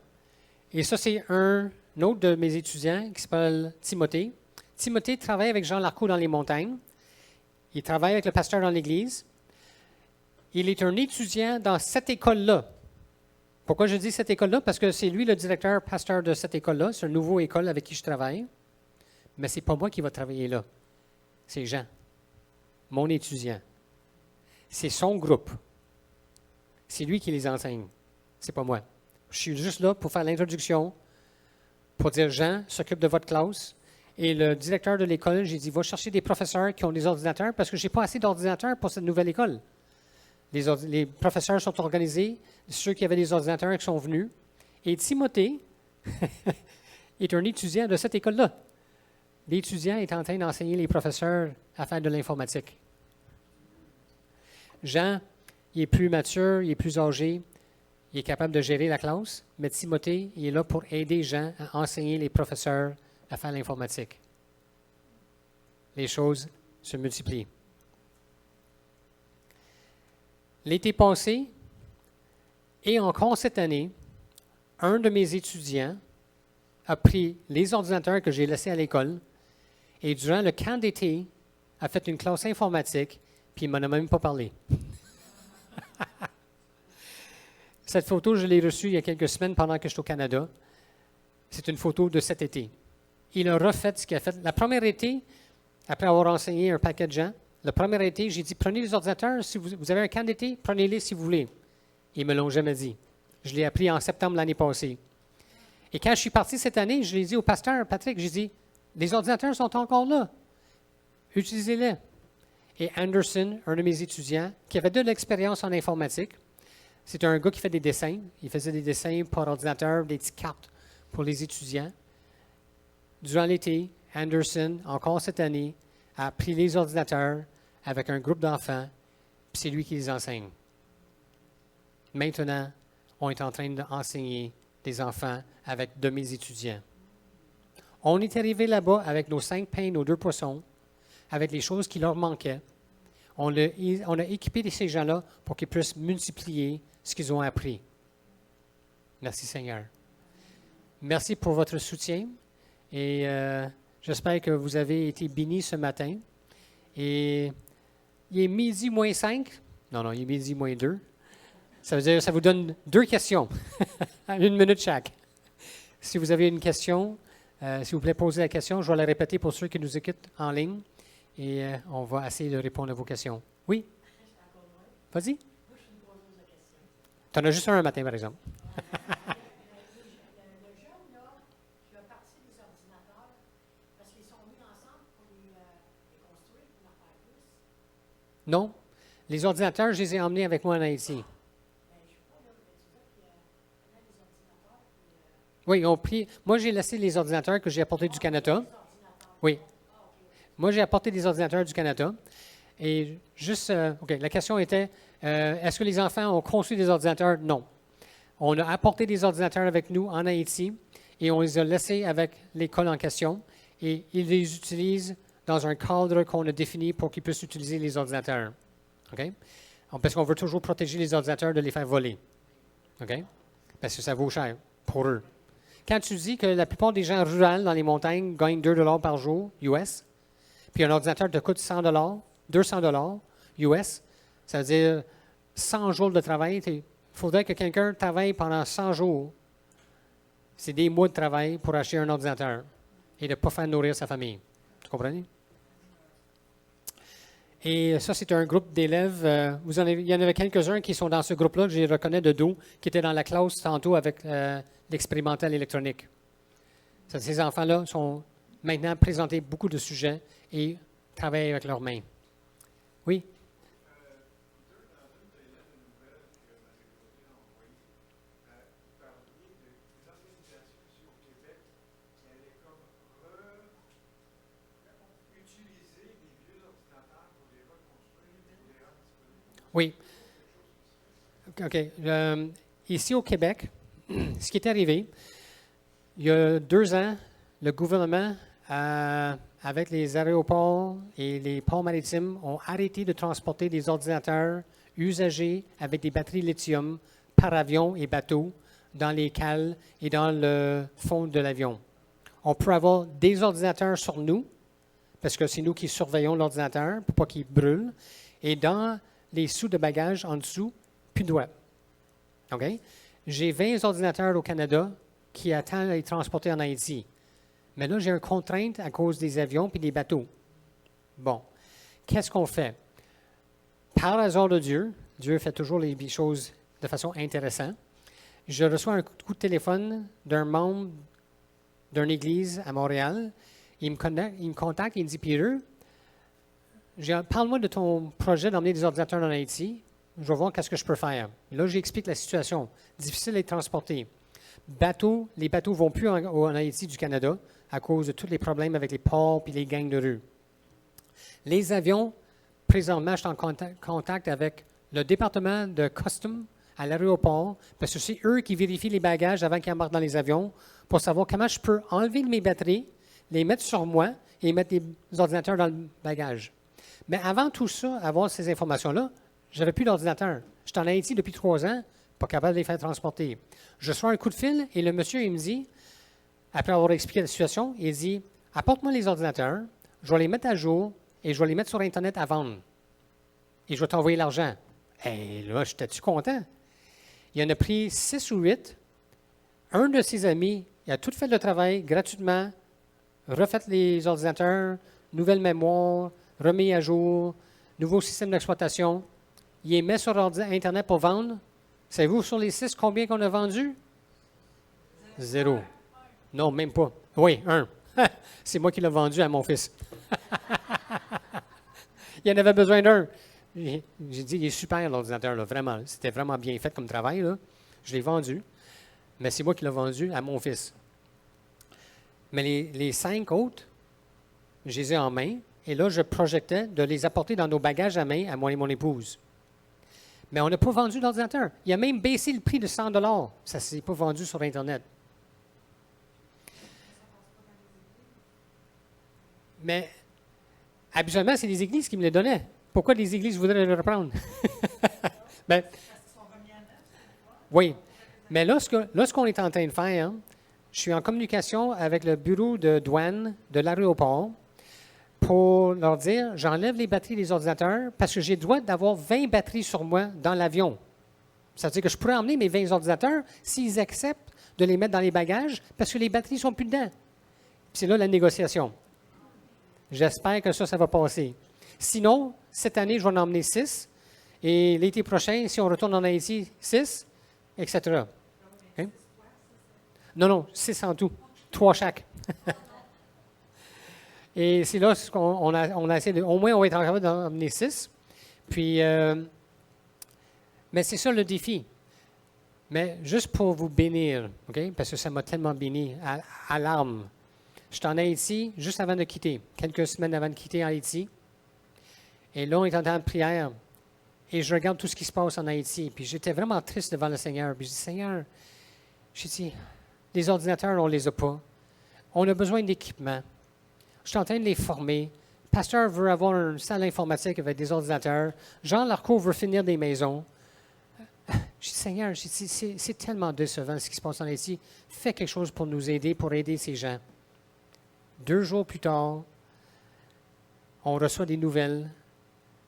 Et ça, c'est un autre de mes étudiants qui s'appelle Timothée. Timothée travaille avec Jean Larcoux dans les montagnes. Il travaille avec le pasteur dans l'Église. Il est un étudiant dans cette école-là. Pourquoi je dis cette école-là? Parce que c'est lui le directeur pasteur de cette école-là. C'est une nouvelle école avec qui je travaille. Mais ce n'est pas moi qui va travailler là. C'est Jean, mon étudiant. C'est son groupe. C'est lui qui les enseigne. C'est pas moi. Je suis juste là pour faire l'introduction, pour dire Jean s'occupe de votre classe. Et le directeur de l'école, j'ai dit, va chercher des professeurs qui ont des ordinateurs parce que je n'ai pas assez d'ordinateurs pour cette nouvelle école. Les professeurs sont organisés, ceux qui avaient des ordinateurs qui sont venus. Et Timothée est un étudiant de cette école-là. L'étudiant est en train d'enseigner les professeurs à faire de l'informatique. Jean, il est plus mature, il est plus âgé, il est capable de gérer la classe, mais Timothée, il est là pour aider Jean à enseigner les professeurs à faire l'informatique. Les choses se multiplient. L'été passé et encore cette année, un de mes étudiants a pris les ordinateurs que j'ai laissés à l'école et durant le camp d'été a fait une classe informatique puis il ne m'en a même pas parlé. Cette photo, je l'ai reçue il y a quelques semaines pendant que j'étais au Canada. C'est une photo de cet été. Il a refait ce qu'il a fait. La première été, après avoir enseigné un paquet de gens, le premier été, j'ai dit, prenez les ordinateurs, si vous avez un camp d'été, prenez-les si vous voulez. Ils ne me l'ont jamais dit. Je l'ai appris en septembre l'année passée. Et quand je suis parti cette année, je l'ai dit au pasteur Patrick, j'ai dit, les ordinateurs sont encore là. Utilisez-les. Et Anderson, un de mes étudiants, qui avait de l'expérience en informatique, c'est un gars qui fait des dessins. Il faisait des dessins par ordinateur, des petites cartes pour les étudiants. Durant l'été, Anderson, encore cette année, a pris les ordinateurs avec un groupe d'enfants, puis c'est lui qui les enseigne. Maintenant, on est en train d'enseigner des enfants avec de mes étudiants. On est arrivé là-bas avec nos 5 pains, nos 2 poissons, avec les choses qui leur manquaient. On a équipé ces gens-là pour qu'ils puissent multiplier ce qu'ils ont appris. Merci Seigneur. Merci pour votre soutien et j'espère que vous avez été bénis ce matin. Et il est midi moins 5. Non, il est midi moins 2. Ça veut dire que ça vous donne 2 questions, 1 minute chaque. Si vous avez une question, s'il vous plaît, posez la question. Je vais la répéter pour ceux qui nous écoutent en ligne et on va essayer de répondre à vos questions. Oui? Vas-y. Tu en as juste un matin, par exemple. Non. Les ordinateurs, je les ai emmenés avec moi en Haïti. Oui, ils ont pris. Moi, j'ai laissé les ordinateurs que j'ai apportés du Canada. Oui. Moi, j'ai apporté des ordinateurs du Canada. Et juste, OK, la question était, est-ce que les enfants ont conçu des ordinateurs? Non. On a apporté des ordinateurs avec nous en Haïti et on les a laissés avec l'école en question. Et ils les utilisent dans un cadre qu'on a défini pour qu'ils puissent utiliser les ordinateurs. OK? Parce qu'on veut toujours protéger les ordinateurs de les faire voler. OK? Parce que ça vaut cher pour eux. Quand tu dis que la plupart des gens ruraux dans les montagnes gagnent 2 $ par jour US, puis un ordinateur te coûte 100 $, 200 $ US, ça veut dire 100 jours de travail. Il faudrait que quelqu'un travaille pendant 100 jours. C'est des mois de travail pour acheter un ordinateur et de ne pas faire nourrir sa famille. Tu comprenez? Et ça, c'est un groupe d'élèves. Il y en avait quelques-uns qui sont dans ce groupe-là, que je les reconnais de dos, qui étaient dans la classe tantôt avec l'expérimental électronique. Ces enfants-là sont maintenant présentés beaucoup de sujets et travaillent avec leurs mains. Oui? Oui. OK. Ici au Québec, ce qui est arrivé, il y a 2 ans, le gouvernement, avec les aéroports et les ports maritimes, ont arrêté de transporter des ordinateurs usagés avec des batteries lithium par avion et bateau dans les cales et dans le fond de l'avion. On peut avoir des ordinateurs sur nous, parce que c'est nous qui surveillons l'ordinateur pour pas qu'il brûle, et dans les sous de bagages en dessous, plus de web. OK? J'ai 20 ordinateurs au Canada qui attendent à être transportés en Haïti. Mais là, j'ai une contrainte à cause des avions et des bateaux. Bon, qu'est-ce qu'on fait? Par hasard de Dieu, Dieu fait toujours les choses de façon intéressante. Je reçois un coup de téléphone d'un membre d'une église à Montréal. Il me contacte, il me dit, Peter, parle-moi de ton projet d'emmener des ordinateurs en Haïti. Je vais voir qu'est-ce que je peux faire. Et là, j'explique la situation. Difficile à être transporté. Les bateaux ne vont plus en Haïti du Canada à cause de tous les problèmes avec les ports et les gangs de rue. Les avions, présentement, je suis en contact avec le département de Customs à l'aéroport, parce que c'est eux qui vérifient les bagages avant qu'ils embarquent dans les avions pour savoir comment je peux enlever mes batteries, les mettre sur moi et mettre les ordinateurs dans le bagage. Mais avant tout ça, avoir ces informations-là, je n'avais plus d'ordinateur. J'étais en Haïti depuis 3 ans, pas capable de les faire transporter. Je reçois un coup de fil et le monsieur, il me dit, après avoir expliqué la situation, il dit, apporte-moi les ordinateurs, je vais les mettre à jour et je vais les mettre sur Internet à vendre. Et je vais t'envoyer l'argent. Et là, j'étais-tu content? Il en a pris 6 ou 8. Un de ses amis, il a tout fait le travail gratuitement, refait les ordinateurs, nouvelle mémoire, remis à jour, nouveau système d'exploitation. Il les met sur Internet pour vendre. Savez-vous, sur les 6, combien qu'on a vendu? 0. Non, même pas. Oui, 1. C'est moi qui l'ai vendu à mon fils. Il en avait besoin d'un. J'ai dit, il est super l'ordinateur, là, vraiment. C'était vraiment bien fait comme travail. Là. Je l'ai vendu, mais c'est moi qui l'ai vendu à mon fils. Mais les 5 autres, je les ai en main, et là, je projetais de les apporter dans nos bagages à main à moi et mon épouse. Mais on n'a pas vendu d'ordinateur. Il a même baissé le prix de 100 $. Ça ne s'est pas vendu sur Internet. Mais habituellement, c'est les églises qui me les donnaient. Pourquoi les églises voudraient le reprendre? Ben, oui. Mais là, ce qu'on est en train de faire, hein, je suis en communication avec le bureau de douane de l'aéroport pour leur dire, j'enlève les batteries des ordinateurs parce que j'ai le droit d'avoir 20 batteries sur moi dans l'avion. Ça veut dire que je pourrais emmener mes 20 ordinateurs s'ils acceptent de les mettre dans les bagages parce que les batteries ne sont plus dedans. C'est là la négociation. J'espère que ça va passer. Sinon, cette année, je vais en emmener 6. Et l'été prochain, si on retourne en Haïti, 6, etc. Hein? Non, 6 en tout. 3 chaque. Et c'est là qu'on a essayé de... Au moins, on va être en train d'emmener 6. Puis, mais c'est ça le défi. Mais juste pour vous bénir, OK? Parce que ça m'a tellement béni à l'âme. J'étais en Haïti juste avant de quitter, quelques semaines avant de quitter Haïti. Et là, on est en temps de prière. Et je regarde tout ce qui se passe en Haïti. Puis j'étais vraiment triste devant le Seigneur. Puis je dis, Seigneur, j'ai dit, les ordinateurs, on ne les a pas. On a besoin d'équipement. Je suis en train de les former. Le pasteur veut avoir une salle informatique avec des ordinateurs. Jean Larcourt veut finir des maisons. Je dis, Seigneur, c'est tellement décevant ce qui se passe en Haïti. Fais quelque chose pour nous aider, pour aider ces gens. 2 jours plus tard, on reçoit des nouvelles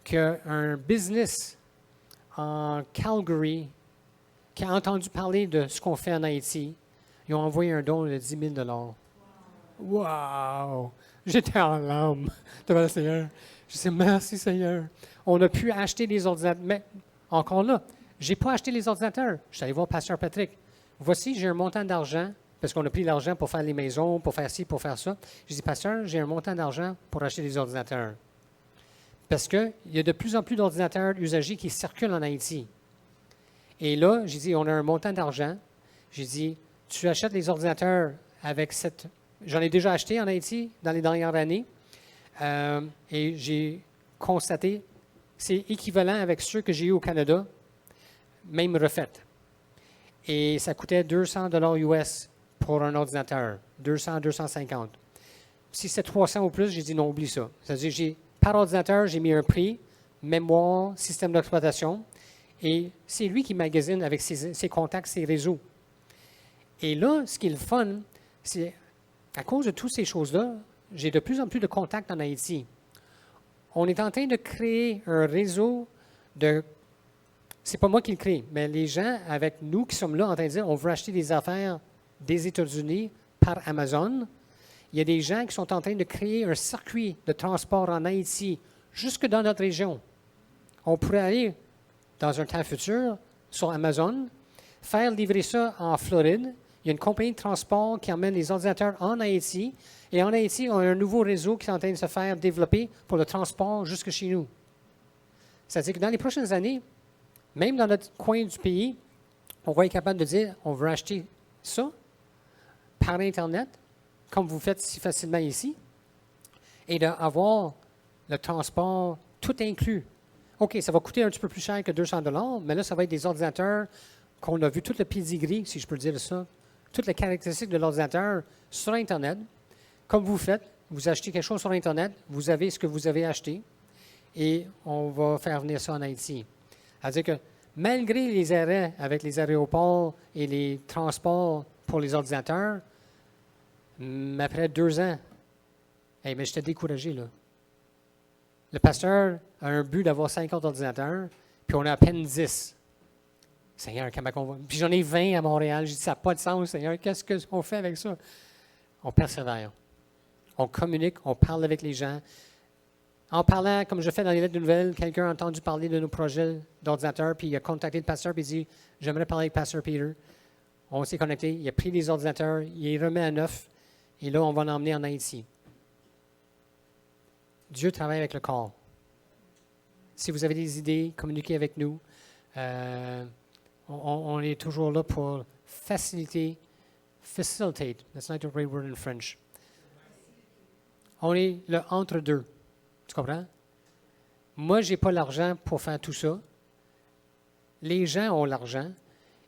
qu'un business en Calgary qui a entendu parler de ce qu'on fait en Haïti, ils ont envoyé un don de 10 000 $. Wow! J'étais en larmes devant le Seigneur. Je disais, merci Seigneur. On a pu acheter des ordinateurs. Mais encore là, je n'ai pas acheté les ordinateurs. Je suis allé voir Pasteur Patrick. Voici, j'ai un montant d'argent, parce qu'on a pris l'argent pour faire les maisons, pour faire ci, pour faire ça. J'ai dit, Pasteur, j'ai un montant d'argent pour acheter des ordinateurs. Parce qu'il y a de plus en plus d'ordinateurs usagés qui circulent en Haïti. Et là, j'ai dit, on a un montant d'argent. J'ai dit, tu achètes les ordinateurs avec cette... J'en ai déjà acheté en Haïti dans les dernières années. Et j'ai constaté, c'est équivalent avec ceux que j'ai eu au Canada, même refait. Et ça coûtait 200 $ US pour un ordinateur, 200, 250. Si c'est 300 ou plus, j'ai dit non, oublie ça. C'est-à-dire, par ordinateur, j'ai mis un prix, mémoire, système d'exploitation, et c'est lui qui magasine avec ses contacts, ses réseaux. Et là, ce qui est le fun, c'est à cause de toutes ces choses-là, j'ai de plus en plus de contacts en Haïti. On est en train de créer un réseau de... C'est pas moi qui le crée, mais les gens avec nous qui sommes là en train de dire on veut acheter des affaires des États-Unis par Amazon. Il y a des gens qui sont en train de créer un circuit de transport en Haïti, jusque dans notre région. On pourrait aller, dans un temps futur, sur Amazon, faire livrer ça en Floride. Il y a une compagnie de transport qui emmène les ordinateurs en Haïti. Et en Haïti, on a un nouveau réseau qui est en train de se faire développer pour le transport jusque chez nous. C'est-à-dire que dans les prochaines années, même dans notre coin du pays, on va être capable de dire on veut acheter ça par Internet, comme vous faites si facilement ici, et d'avoir le transport tout inclus. OK, ça va coûter un petit peu plus cher que 200 $, mais là, ça va être des ordinateurs qu'on a vu tout le pedigree, si je peux dire ça, toutes les caractéristiques de l'ordinateur sur Internet. Comme vous faites, vous achetez quelque chose sur Internet, vous avez ce que vous avez acheté, et on va faire venir ça en Haïti. C'est-à-dire que malgré les arrêts avec les aéroports et les transports pour les ordinateurs, après 2 ans, mais j'étais découragé, là. Le pasteur a un but d'avoir 50 ordinateurs, puis on a à peine 10. Seigneur, comment on va? Puis j'en ai 20 à Montréal. J'ai dit, ça n'a pas de sens, Seigneur. Qu'est-ce qu'on fait avec ça? On persévère. On communique, on parle avec les gens. En parlant, comme je fais dans les lettres de nouvelles, quelqu'un a entendu parler de nos projets d'ordinateurs, puis il a contacté le pasteur, puis il dit, j'aimerais parler avec Pasteur Peter. On s'est connecté, il a pris les ordinateurs, il les remet à neuf, et là, on va l'emmener en Haïti. Dieu travaille avec le corps. Si vous avez des idées, communiquez avec nous. On est toujours là pour facilitate. That's not the right word in French. On est le entre-deux. Tu comprends? Moi, je n'ai pas l'argent pour faire tout ça. Les gens ont l'argent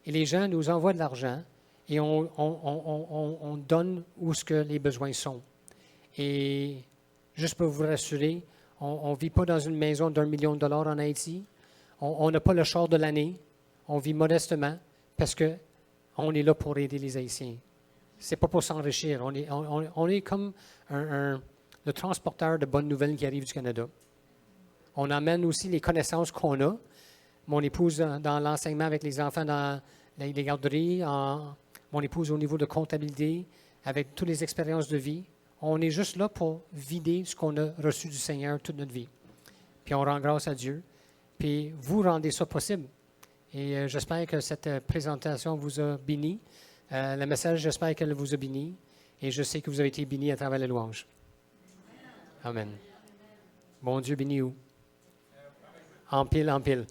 et les gens nous envoient de l'argent et on donne où ce que les besoins sont. Et juste pour vous rassurer, on ne vit pas dans une maison d'1 million de $ en Haïti. On n'a pas le char de l'année. On vit modestement parce qu'on est là pour aider les Haïtiens. Ce n'est pas pour s'enrichir. On est comme le transporteur de bonnes nouvelles qui arrive du Canada. On amène aussi les connaissances qu'on a. Mon épouse dans l'enseignement avec les enfants dans les garderies, mon épouse au niveau de comptabilité, avec toutes les expériences de vie. On est juste là pour vider ce qu'on a reçu du Seigneur toute notre vie. Puis on rend grâce à Dieu. Puis vous rendez ça possible. Et j'espère que cette présentation vous a béni. Le message, j'espère qu'elle vous a béni. Et je sais que vous avez été bénis à travers les louanges. Amen. Bon Dieu béni où? En pile, en pile.